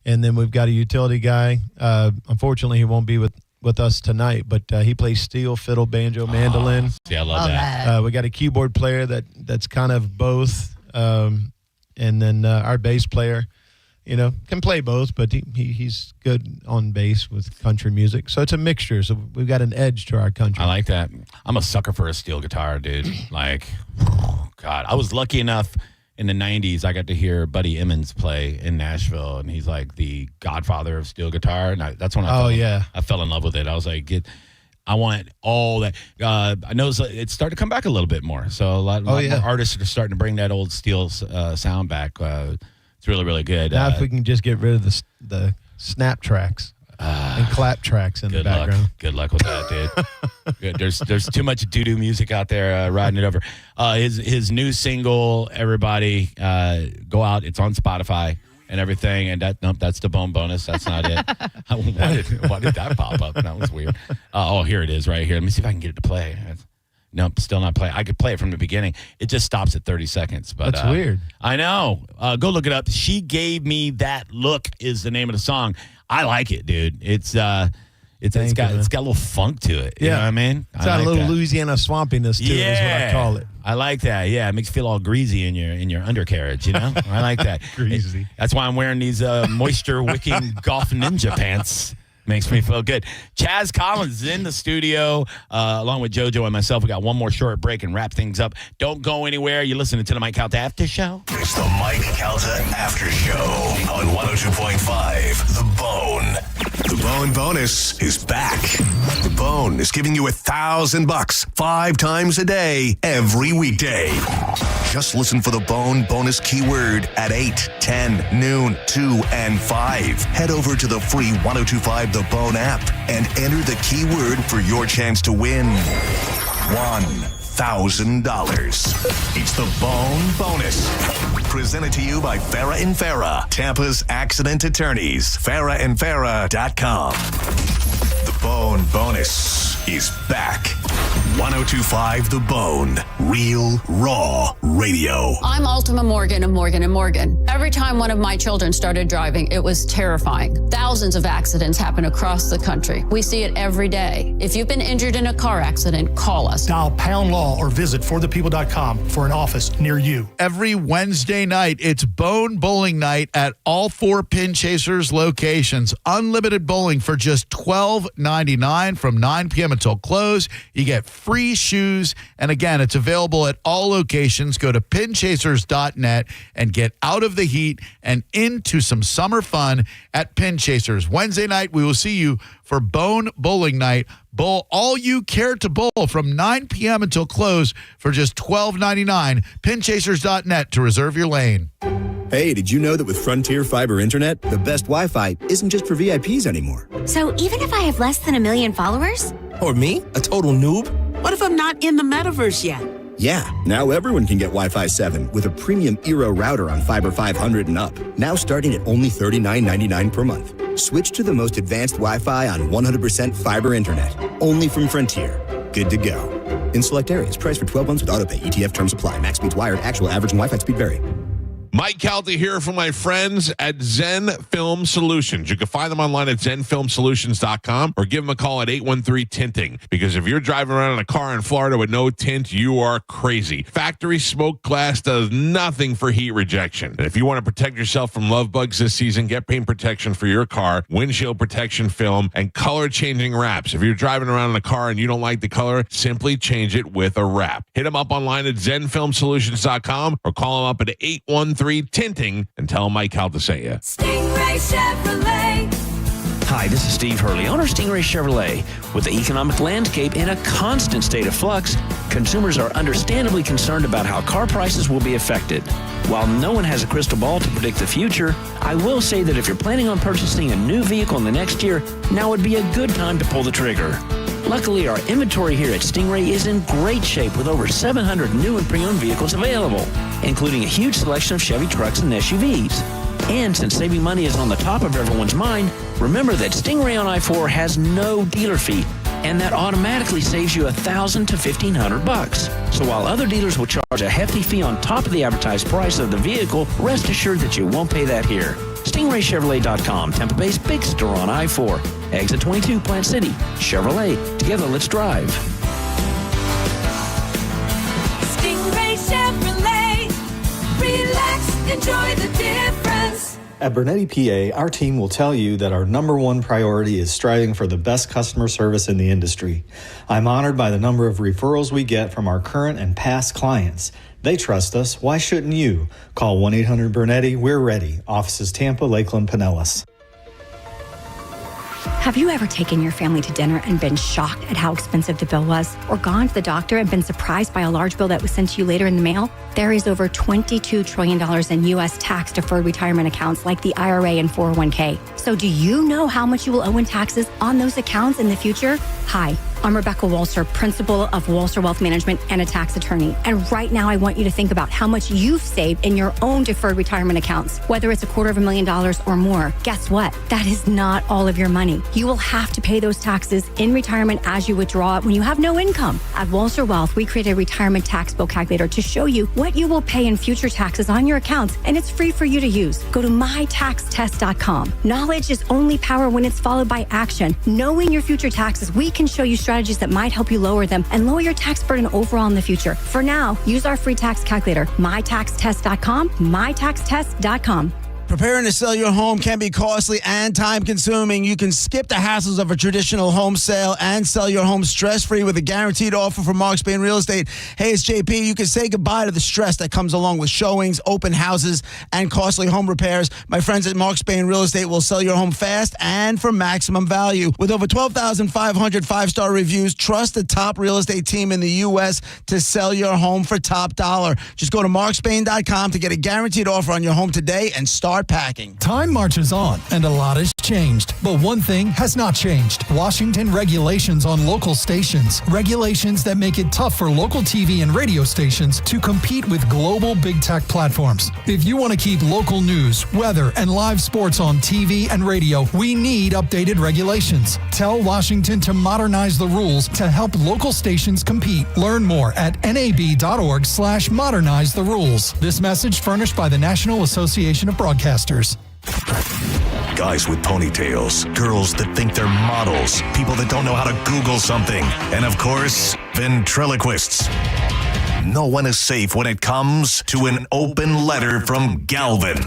and then we've got a utility guy. Unfortunately, he won't be with us tonight, but he plays steel, fiddle, banjo, mandolin. See, I love that. We got a keyboard player that's kind of both, and then our bass player, can play both, but he's good on bass with country music. So it's a mixture. So we've got an edge to our country. I like that. I'm a sucker for a steel guitar, dude. Like, God, I was lucky enough in the 90s, I got to hear Buddy Emmons play in Nashville, and he's like the godfather of steel guitar. And that's when I fell in love with it. I was like, I want all that. I know it's starting to come back a little bit more. So a lot more artists are starting to bring that old steel sound back. It's really, really good. Now if we can just get rid of the snap tracks and clap tracks in the background. Good luck with that, dude. Good. There's too much doo-doo music out there riding it over. His new single, everybody go out. It's on Spotify and everything. And that's the bone bonus. That's not it. Why did that pop up? That was weird. Here it is right here. Let me see if I can get it to play. Nope, still not play. I could play it from the beginning. It just stops at 30 seconds. But that's weird. I know. Go look it up. She Gave Me That Look is the name of the song. I like it, dude. It's got a little funk to it. You know what I mean? It's got a little Louisiana swampiness to it, is what I call it. I like that. Yeah, it makes you feel all greasy in your undercarriage, you know? I like that. Greasy. That's why I'm wearing these moisture-wicking golf ninja pants. Makes me feel good. Chaz Collins is in the studio, along with JoJo and myself. We got one more short break and wrap things up. Don't go anywhere. You're listening to the Mike Calta After Show. It's the Mike Calta After Show on 102.5 The Bone. The Bone bonus is back. The Bone is giving you $1,000 5 times a day, every weekday. Just listen for the Bone bonus keyword at 8, 10, noon, 2, and 5. Head over to the free 102.5 The Bone app and enter the keyword for your chance to win $1,000. It's the Bone bonus. Presented to you by Farah and Farah, Tampa's accident attorneys. FarahandFarah.com. The Bone bonus is back. 102.5 The Bone. Real, raw radio. I'm Ultima Morgan of Morgan & Morgan. Every time one of my children started driving, it was terrifying. Thousands of accidents happen across the country. We see it every day. If you've been injured in a car accident, call us. Dial pound law or visit forthepeople.com for an office near you. Every Wednesday night, it's Bone Bowling Night at all 4 Pin Chasers locations. Unlimited bowling for just $12.99 from 9 p.m. until close. You get free shoes. And again, it's available at all locations. Go to pinchasers.net and get out of the heat and into some summer fun at Pin Chasers. Wednesday night, we will see you for Bone Bowling Night. Bowl all you care to bowl from 9 p.m. until close for just $12.99. Pinchasers.net to reserve your lane. Hey, did you know that with Frontier Fiber Internet, the best Wi-Fi isn't just for VIPs anymore? So even if I have less than 1 million followers? Or me, a total noob? What if I'm not in the metaverse yet? Yeah, now everyone can get Wi-Fi 7 with a premium Eero router on Fiber 500 and up. Now starting at only $39.99 per month. Switch to the most advanced Wi-Fi on 100% fiber internet. Only from Frontier. Good to go. In select areas, price for 12 months with autopay. ETF terms apply. Max speeds wired. Actual average and Wi-Fi speed vary. Mike Calta here from my friends at Zen Film Solutions. You can find them online at zenfilmsolutions.com or give them a call at 813-TINTING. Because if you're driving around in a car in Florida with no tint, you are crazy. Factory smoke glass does nothing for heat rejection. And if you want to protect yourself from love bugs this season, get paint protection for your car, windshield protection film, and color-changing wraps. If you're driving around in a car and you don't like the color, simply change it with a wrap. Hit them up online at zenfilmsolutions.com or call them up at 813-TINTING and tell Mike Calta sent you. Stingray Chevrolet. Hi, this is Steve Hurley, owner of Stingray Chevrolet. With the economic landscape in a constant state of flux, consumers are understandably concerned about how car prices will be affected. While no one has a crystal ball to predict the future, I will say that if you're planning on purchasing a new vehicle in the next year, now would be a good time to pull the trigger. Luckily, our inventory here at Stingray is in great shape with over 700 new and pre-owned vehicles available, including a huge selection of Chevy trucks and SUVs. And since saving money is on the top of everyone's mind, remember that Stingray on I-4 has no dealer fee, and that automatically saves you $1,000 to $1,500. So while other dealers will charge a hefty fee on top of the advertised price of the vehicle, rest assured that you won't pay that here. StingrayChevrolet.com, Tampa Bay's big store on I-4. Exit 22, Plant City. Chevrolet. Together, let's drive. Stingray Chevrolet. Relax, enjoy the difference. At Bernetti PA, our team will tell you that our number one priority is striving for the best customer service in the industry. I'm honored by the number of referrals we get from our current and past clients. They trust us. Why shouldn't you? Call 1-800-BERNETTI. We're ready. Offices Tampa, Lakeland, Pinellas. Have you ever taken your family to dinner and been shocked at how expensive the bill was? Or gone to the doctor and been surprised by a large bill that was sent to you later in the mail? There is over $22 trillion in U.S. tax-deferred retirement accounts like the IRA and 401k. So do you know how much you will owe in taxes on those accounts in the future? Hi, I'm Rebecca Walser, principal of Walser Wealth Management and a tax attorney. And right now I want you to think about how much you've saved in your own deferred retirement accounts, whether it's $250,000 or more. Guess what? That is not all of your money. You will have to pay those taxes in retirement as you withdraw it when you have no income. At Walser Wealth, we created a retirement tax bill calculator to show you what you will pay in future taxes on your accounts, and it's free for you to use. Go to mytaxtest.com. Knowledge is only power when it's followed by action. Knowing your future taxes, we can show you strategies that might help you lower them and lower your tax burden overall in the future. For now, use our free tax calculator, mytaxtest.com, mytaxtest.com. Preparing to sell your home can be costly and time-consuming. You can skip the hassles of a traditional home sale and sell your home stress-free with a guaranteed offer from Mark Spain Real Estate. Hey, it's JP. You can say goodbye to the stress that comes along with showings, open houses, and costly home repairs. My friends at Mark Spain Real Estate will sell your home fast and for maximum value. With over 12,500 five-star reviews, trust the top real estate team in the U.S. to sell your home for top dollar. Just go to markspain.com to get a guaranteed offer on your home today and start packing. Time marches on, and a lot has changed. But one thing has not changed. Washington regulations on local stations. Regulations that make it tough for local TV and radio stations to compete with global big tech platforms. If you want to keep local news, weather, and live sports on TV and radio, we need updated regulations. Tell Washington to modernize the rules to help local stations compete. Learn more at nab.org/modernize the rules. This message furnished by the National Association of Broadcasters. Guys with ponytails, girls that think they're models, people that don't know how to Google something, and of course, ventriloquists. No one is safe when it comes to an open letter from Galvin.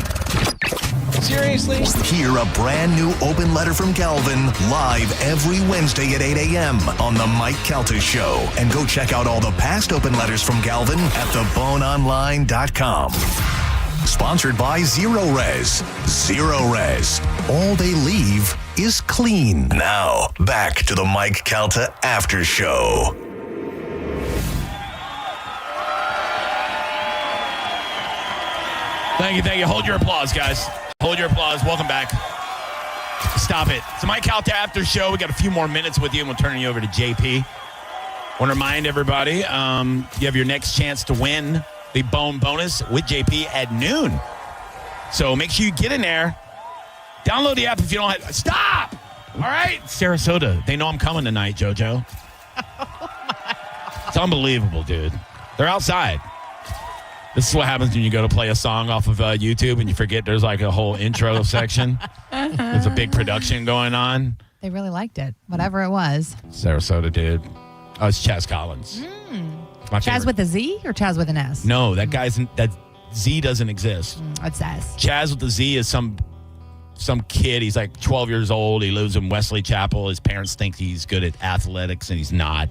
Seriously? Hear a brand new open letter from Galvin live every Wednesday at 8 a.m. on The Mike Calta Show. And go check out all the past open letters from Galvin at theboneonline.com. Sponsored by Zero Res. Zero Res. All they leave is clean. Now, back to the Mike Calta After Show. Thank you. Hold your applause, guys. Hold your applause. Welcome back. Stop it. It's the Mike Calta After Show. We got a few more minutes with you, and we'll turn you over to JP. Want to remind everybody, you have your next chance to win the Bone Bonus with JP at noon. So make sure you get in there. Download the app if you don't have... Stop! All right? Sarasota. They know I'm coming tonight, JoJo. It's unbelievable, dude. They're outside. This is what happens when you go to play a song off of YouTube and you forget there's like a whole intro section. There's a big production going on. They really liked it, whatever it was. Sarasota, dude. Oh, it's Chaz Collins. My Chaz favorite. with a Z or Chaz with an S? No, that Z doesn't exist. It's S. Chaz with the Z is some kid. He's like 12 years old. He lives in Wesley Chapel. His parents think he's good at athletics, and he's not.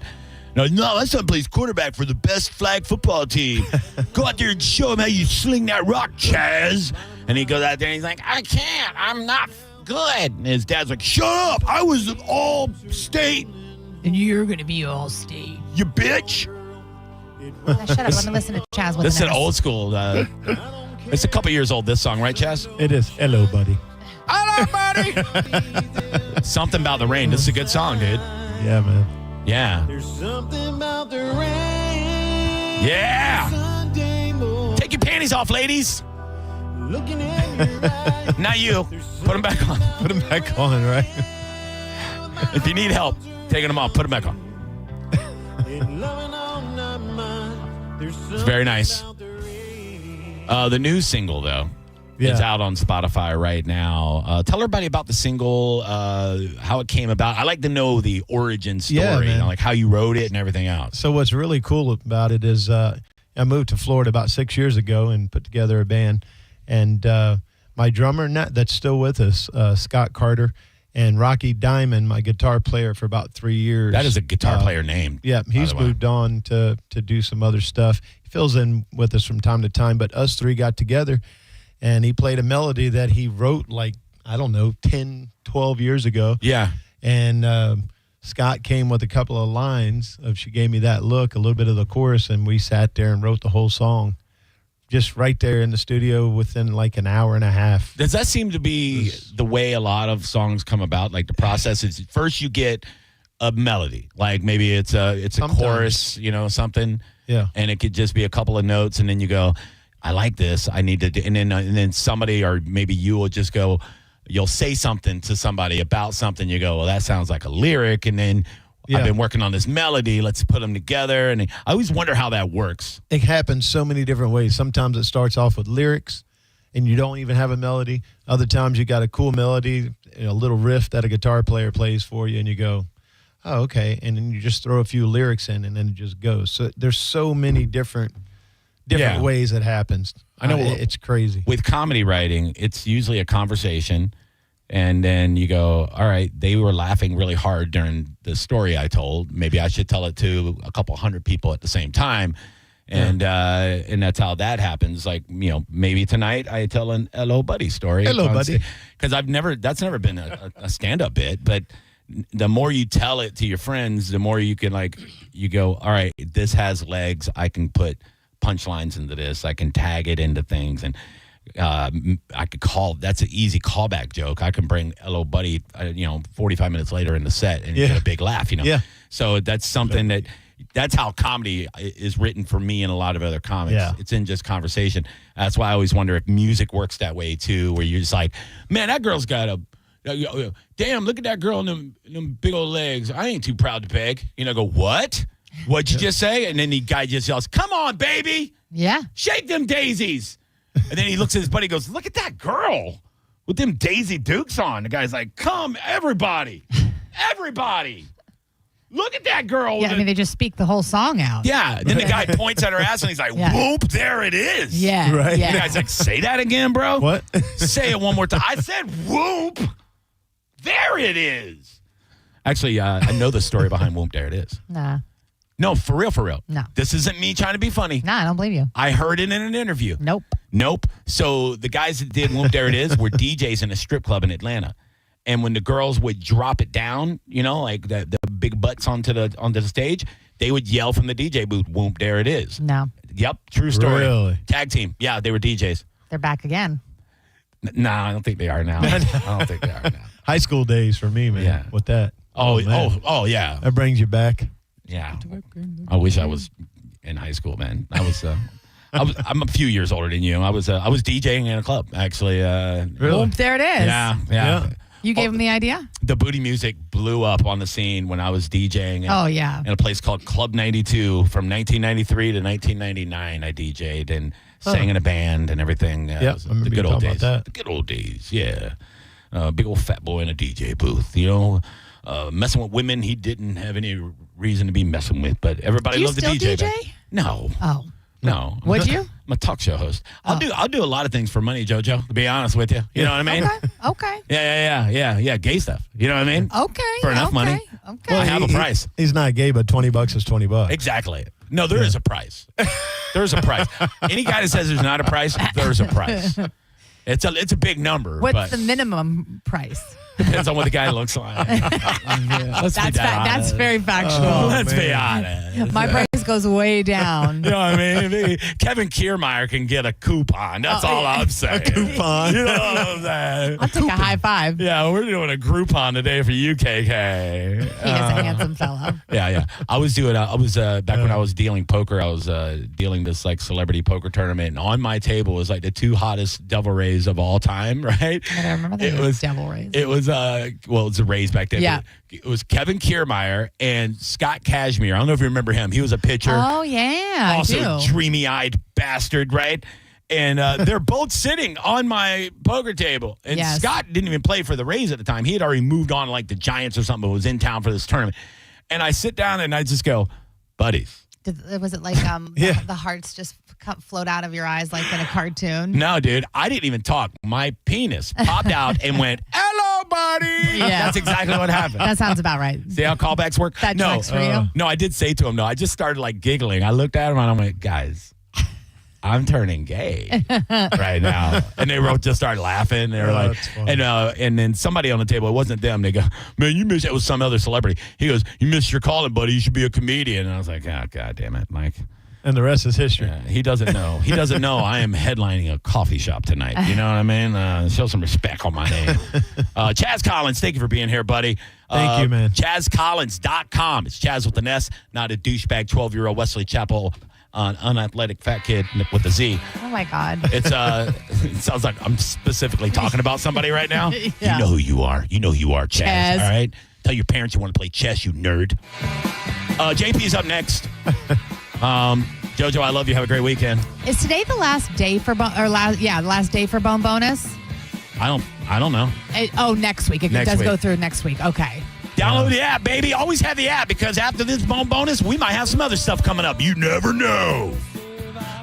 No, my son plays quarterback for the best flag football team. Go out there and show him how you sling that rock, Chaz. And he goes out there and he's like, I can't. I'm not good. And his dad's like, shut up. I was all state. And you're going to be all state. You bitch. Shut up. Let me listen to Chaz with This is an an S. old school. It's a couple years old, this song, right, Chaz? It is. Hello, buddy. Hello, buddy. Something About the Rain. This is a good song, dude. Yeah, man. Yeah. There's something about the rain. Yeah. Sunday morning. Take your panties off, ladies. Looking at your eyes. Not you. Put them back on. Put them back on, right? If you need help taking them off, put them back on. It's very nice. The new single, though, is out on Spotify right now. Tell everybody about the single, how it came about. I like to know the origin story, man. like how you wrote it and everything else. So what's really cool about it is I moved to Florida about 6 years ago and put together a band. And my drummer, that's still with us, Scott Carter, and Rocky Diamond, my guitar player for about 3 years. That is a guitar player name. Yeah, he's moved on to do some other stuff. He fills in with us from time to time, but us three got together, and he played a melody that he wrote like, I don't know, 10, 12 years ago. Yeah. And Scott came with a couple of lines of She Gave Me That Look, a little bit of the chorus, and we sat there and wrote the whole song. Just right there in the studio within like an hour and a half. Does that seem to be the way a lot of songs come about? Like the process is first you get a melody, like maybe it's a chorus, something. Yeah. And it could just be a couple of notes, and then you go, I like this. I need to do, and then somebody or maybe you will just go, you'll say something to somebody about something. You go, well, that sounds like a lyric, and then I've been working on this melody. Let's put them together. And I always wonder how that works. It happens so many different ways. Sometimes it starts off with lyrics and you don't even have a melody. Other times you got a cool melody, a little riff that a guitar player plays for you, and you go, oh, okay. And then you just throw a few lyrics in, and then it just goes. So there's so many different ways it happens. I know it's crazy. With comedy writing, it's usually a conversation. And then you go, all right, they were laughing really hard during the story I told. Maybe I should tell it to a couple hundred people at the same time. And that's how that happens. Like, maybe tonight I tell an hello buddy story. Hello buddy. Because that's never been a stand-up bit. But the more you tell it to your friends, the more you can you go, all right, this has legs. I can put punchlines into this. I can tag it into things. And I could that's an easy callback joke. I can bring hello buddy, 45 minutes later in the set and get a big laugh, Yeah. So that's something that's how comedy is written for me and a lot of other comics. Yeah. It's in just conversation. That's why I always wonder if music works that way too, where you're just like, man, that girl's got damn, look at that girl and them big old legs. I ain't too proud to beg. Go, what? What'd you just say? And then the guy just yells, come on, baby. Yeah. Shake them daisies. And then he looks at his buddy and goes, look at that girl with them Daisy Dukes on. The guy's like, come, everybody. Everybody. Look at that girl. Yeah, they just speak the whole song out. Yeah. Then the guy points at her ass and he's like, whoop, there it is. Yeah. Right. Yeah. The guy's like, say that again, bro. What? Say it one more time. I said whoop. There it is. Actually, I know the story behind whoop, there it is. Nah. No, for real. No. This isn't me trying to be funny. Nah, I don't believe you. I heard it in an interview. Nope. So the guys that did Whoop There It Is were DJs in a strip club in Atlanta. And when the girls would drop it down, like the big butts onto the stage, they would yell from the DJ booth, Whoop There It Is. No. Yep, true story. Really? Tag team. Yeah, they were DJs. They're back again. Nah, I don't think they are now. I don't think they are now. High school days for me, man. Yeah. With that. Oh, man. yeah. That brings you back. Yeah. I wish I was in high school, man. I'm a few years older than you. I was DJing in a club, actually. Well, there it is. Yeah. You gave him the idea? The booty music blew up on the scene when I was DJing. In a place called Club 92 from 1993 to 1999. I DJ'd and sang in a band and everything. It was the good old days. The good old days, yeah. Big old fat boy in a DJ booth, messing with women he didn't have any reason to be messing with, but everybody loved the DJ. Do you still back. DJ? No. Oh. No. Would you? I'm a talk show host. I'll do a lot of things for money, JoJo, to be honest with you. You know what I mean? Okay. Yeah. Gay stuff. You know what I mean? Okay. For enough money. Okay. I have a price. He's not gay, but $20 is $20. Exactly. No, there is a price. There's a price. Any guy that says there's not a price, there's a price. It's a big number. What's the minimum price? Depends on what the guy looks like. That's very factual. Let's be honest. My price goes way down. You know what I mean? Kevin Kiermaier can get a coupon. That's all I'm saying. A coupon. You know what I'm saying? I'll take a high five. Yeah, we're doing a Groupon today for UKK. He is a handsome fellow. Yeah. I was back when I was dealing poker. I was dealing this like celebrity poker tournament, and on my table was like the two hottest devil rays of all time. Right? I remember that. It was devil rays. It was it was a Rays back then. Yeah. It was Kevin Kiermaier and Scott Kashmir. I don't know if you remember him. He was a pitcher. Oh yeah, also I do. dreamy-eyed bastard, right? And they're both sitting on my poker table. And Scott didn't even play for the Rays at the time. He had already moved on to like the Giants or something, but was in town for this tournament. And I sit down and I just go, buddies. Was it like the hearts just float out of your eyes like in a cartoon? No, dude. I didn't even talk. My penis popped out and went, hello, buddy. Yeah. That's exactly what happened. That sounds about right. See how callbacks work? That tracks for you? No, I did say to him, no. I just started like giggling. I looked at him and I'm like, guys, I'm turning gay right now. And they just started laughing. They were like, and then somebody on the table, it wasn't them. They go, man, you missed it. It was some other celebrity. He goes, you missed your calling, buddy. You should be a comedian. And I was like, oh, God damn it, Mike. And the rest is history. Yeah, he doesn't know. He doesn't know I am headlining a coffee shop tonight. You know what I mean? Show some respect on my name. Chaz Collins, thank you for being here, buddy. Thank you, man. ChazCollins.com. It's Chaz with an S, not a douchebag 12-year-old Wesley Chapel unathletic fat kid with a Z. Oh, my God. It's it sounds like I'm specifically talking about somebody right now. Yeah. You know who you are. You know who you are, Chaz. Chaz. All right? Tell your parents you want to play chess, you nerd. JP's up next. JoJo, I love you. Have a great weekend. Is today the last day for last day for Bone Bonus? I don't know. Next week. It Next does week. go through next week. Okay. Download the app, baby. Always have the app because after this Bone Bonus, we might have some other stuff coming up. You never know.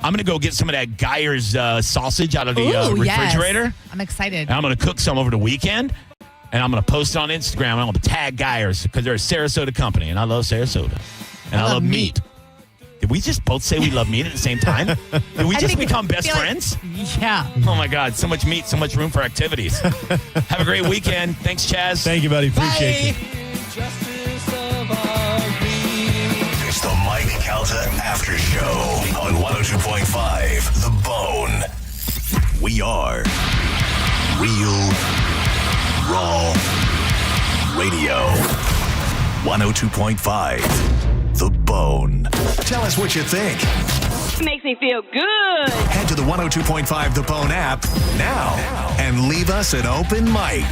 I'm going to go get some of that Geyer's sausage out of the refrigerator. Yes. I'm excited. And I'm going to cook some over the weekend. And I'm going to post it on Instagram. And I'm going to tag Geyer's because they're a Sarasota company. And I love Sarasota. And I love meat. Did we just both say we love meat at the same time? Did we just become best friends? Yeah. Oh, my God. So much meat, so much room for activities. Have a great weekend. Thanks, Chaz. Thank you, buddy. Appreciate you. It's the Mike Calta After Show on 102.5 The Bone. We are Real Raw Radio. 102.5 The Bone. Tell us what you think. Makes me feel good. Head to the 102.5 The Bone app now and leave us an open mic.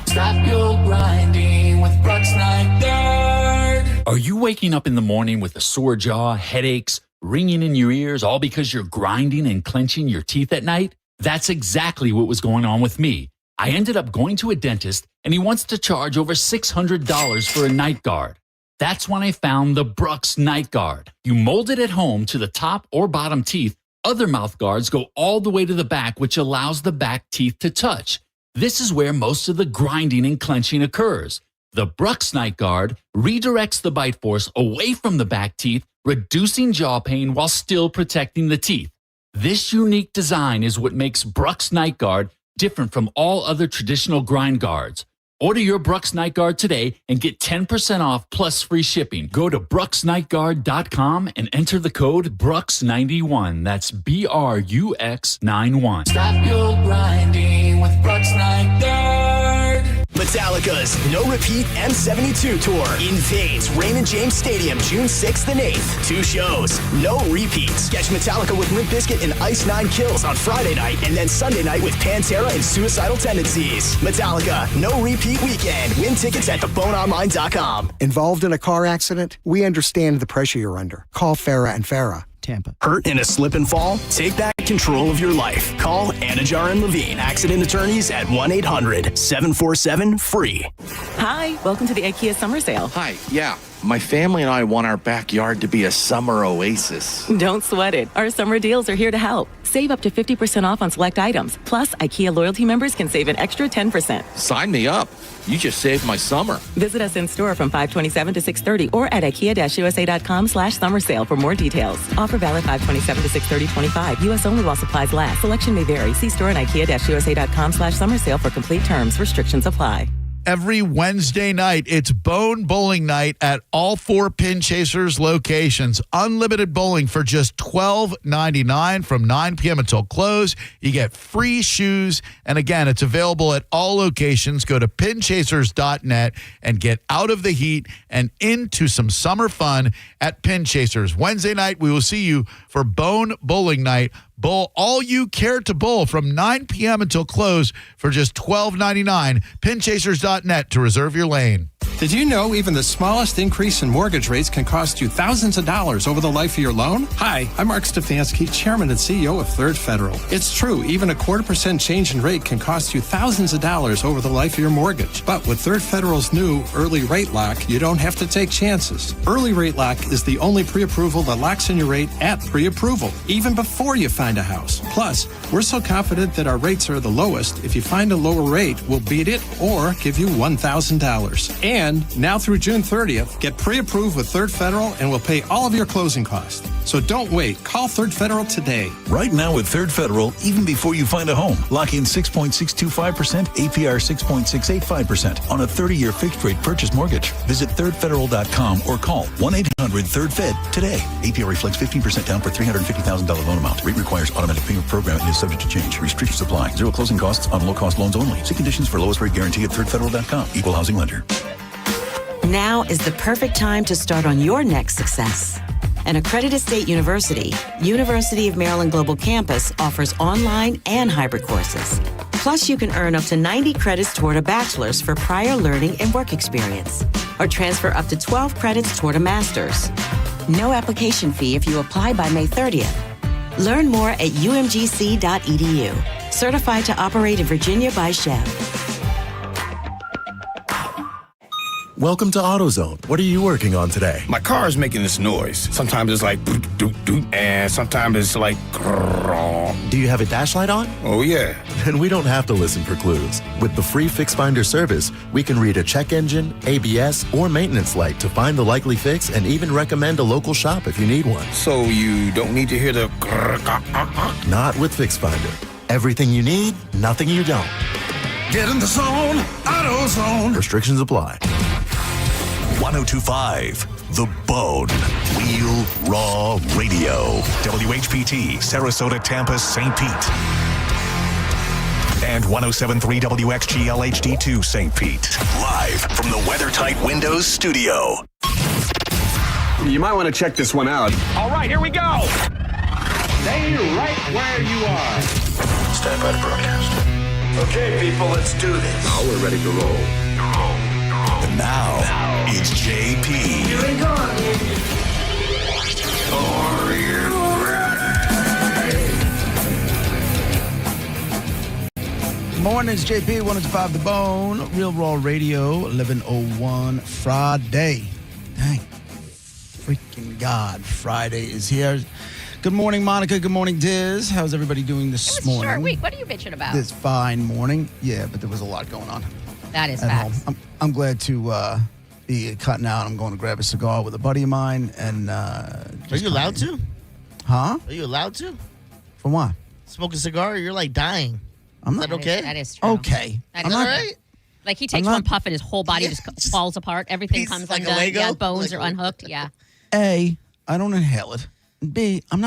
Stop your grinding with Brooks Night Guard. Are you waking up in the morning with a sore jaw, headaches, ringing in your ears, all because you're grinding and clenching your teeth at night? That's exactly what was going on with me. I ended up going to a dentist, and he wants to charge over $600 for a night guard. That's when I found the Brooks Night Guard. You mold it at home to the top or bottom teeth. Other mouth guards go all the way to the back, which allows the back teeth to touch. This is where most of the grinding and clenching occurs. The Brooks Night Guard redirects the bite force away from the back teeth, reducing jaw pain while still protecting the teeth. This unique design is what makes Brooks Night Guard different from all other traditional grind guards. Order your Brooks Night Guard today and get 10% off plus free shipping. Go to brooksnightguard.com and enter the code BRUX91. That's BRUX91. Stop your grinding with Brooks Night Guard. Let's Metallica's No Repeat M72 Tour invades Raymond James Stadium June 6th and 8th. 2 shows, no repeats. Catch Metallica with Limp Bizkit and Ice Nine Kills on Friday night, and then Sunday night with Pantera and Suicidal Tendencies. Metallica, no repeat weekend. Win tickets at theboneonline.com. Involved in a car accident? We understand the pressure you're under. Call Farah and Farah. Tampa. Hurt in a slip and fall? Take back control of your life. Call Anajar and Levine, accident attorneys at 1-800-747-FREE. Hi, welcome to the IKEA Summer Sale. Hi, yeah. My family and I want our backyard to be a summer oasis. Don't sweat it. Our summer deals are here to help. Save up to 50% off on select items. Plus, IKEA loyalty members can save an extra 10%. Sign me up. You just saved my summer. Visit us in store from 5/27 to 6/30 or at IKEA-USA.com/summer sale for more details. Offer valid 5/27 to 6/30/25. U.S. only while supplies last. Selection may vary. See store at IKEA-USA.com/summer sale for complete terms. Restrictions apply. Every Wednesday night, it's Bone Bowling Night at all 4 Pin Chasers locations. Unlimited bowling for just $12.99 from 9 p.m. until close. You get free shoes. And again, it's available at all locations. Go to pinchasers.net and get out of the heat and into some summer fun at Pin Chasers. Wednesday night, we will see you for Bone Bowling Night. Bowl all you care to bowl from 9 p.m. until close for just $12.99. Pinchasers.net to reserve your lane. Did you know even the smallest increase in mortgage rates can cost you thousands of dollars over the life of your loan? Hi, I'm Mark Stefanski, Chairman and CEO of Third Federal. It's true, even a 0.25% change in rate can cost you thousands of dollars over the life of your mortgage. But with Third Federal's new Early Rate Lock, you don't have to take chances. Early Rate Lock is the only pre-approval that locks in your rate at pre-approval, even before you find a house. Plus, we're so confident that our rates are the lowest, if you find a lower rate, we'll beat it or give you $1,000. And now through June 30th, get pre-approved with Third Federal and we'll pay all of your closing costs. So don't wait. Call Third Federal today. Right now with Third Federal, even before you find a home, lock in 6.625%, APR 6.685% on a 30-year fixed-rate purchase mortgage. Visit thirdfederal.com or call 1-800-3RD-FED today. APR reflects 15% down for $350,000 loan amount. Rate requires automatic payment program and is subject to change. Restrictions apply. Zero closing costs on low-cost loans only. See conditions for lowest rate guarantee at thirdfederal.com. Equal housing lender. Now is the perfect time to start on your next success. An accredited state university, University of Maryland Global Campus offers online and hybrid courses. Plus, you can earn up to 90 credits toward a bachelor's for prior learning and work experience, or transfer up to 12 credits toward a master's. No application fee if you apply by May 30th. Learn more at umgc.edu. Certified to operate in Virginia by Chev. Welcome to AutoZone. What are you working on today? My car is making this noise. Sometimes it's like doot, doot, doot, and sometimes it's like grrr. Do you have a dash light on? Oh, yeah. Then we don't have to listen for clues. With the free Fix Finder service, we can read a check engine, ABS, or maintenance light to find the likely fix and even recommend a local shop if you need one. So you don't need to hear the grrr. Not with Fix Finder. Everything you need, nothing you don't. Get in the zone, AutoZone. Restrictions apply. 1025 The Bone. Real Raw Radio. WHPT, Sarasota, Tampa, St. Pete. And 1073 WXGL HD2 St. Pete. Live from the WeatherTight Windows studio. You might want to check this one out. All right, here we go. Stay right where you are. Stand by to broadcast. Okay, people, let's do this. Now we're ready to roll. And now, it's JP. Here we go. Are you ready? Mornings, JP, 105 The Bone, Real Raw Radio, 11:01 Friday. Dang, freaking God, Friday is here. Good morning, Monica. Good morning, Diz. How's everybody doing this morning? Short week. What are you bitching about? This fine morning. Yeah, but there was a lot going on. That is at facts. home. I'm glad to be cutting out. I'm going to grab a cigar with a buddy of mine. And are you allowed to? Huh? Are you allowed to? For what? Smoke a cigar? You're like dying. I'm is that okay? That is true. Okay. That I'm is not, true. Like he takes one puff and his whole body just falls apart. Everything comes like undone. a Lego? Yeah, bones Like are unhooked. Yeah. A, I don't inhale it. B, I'm not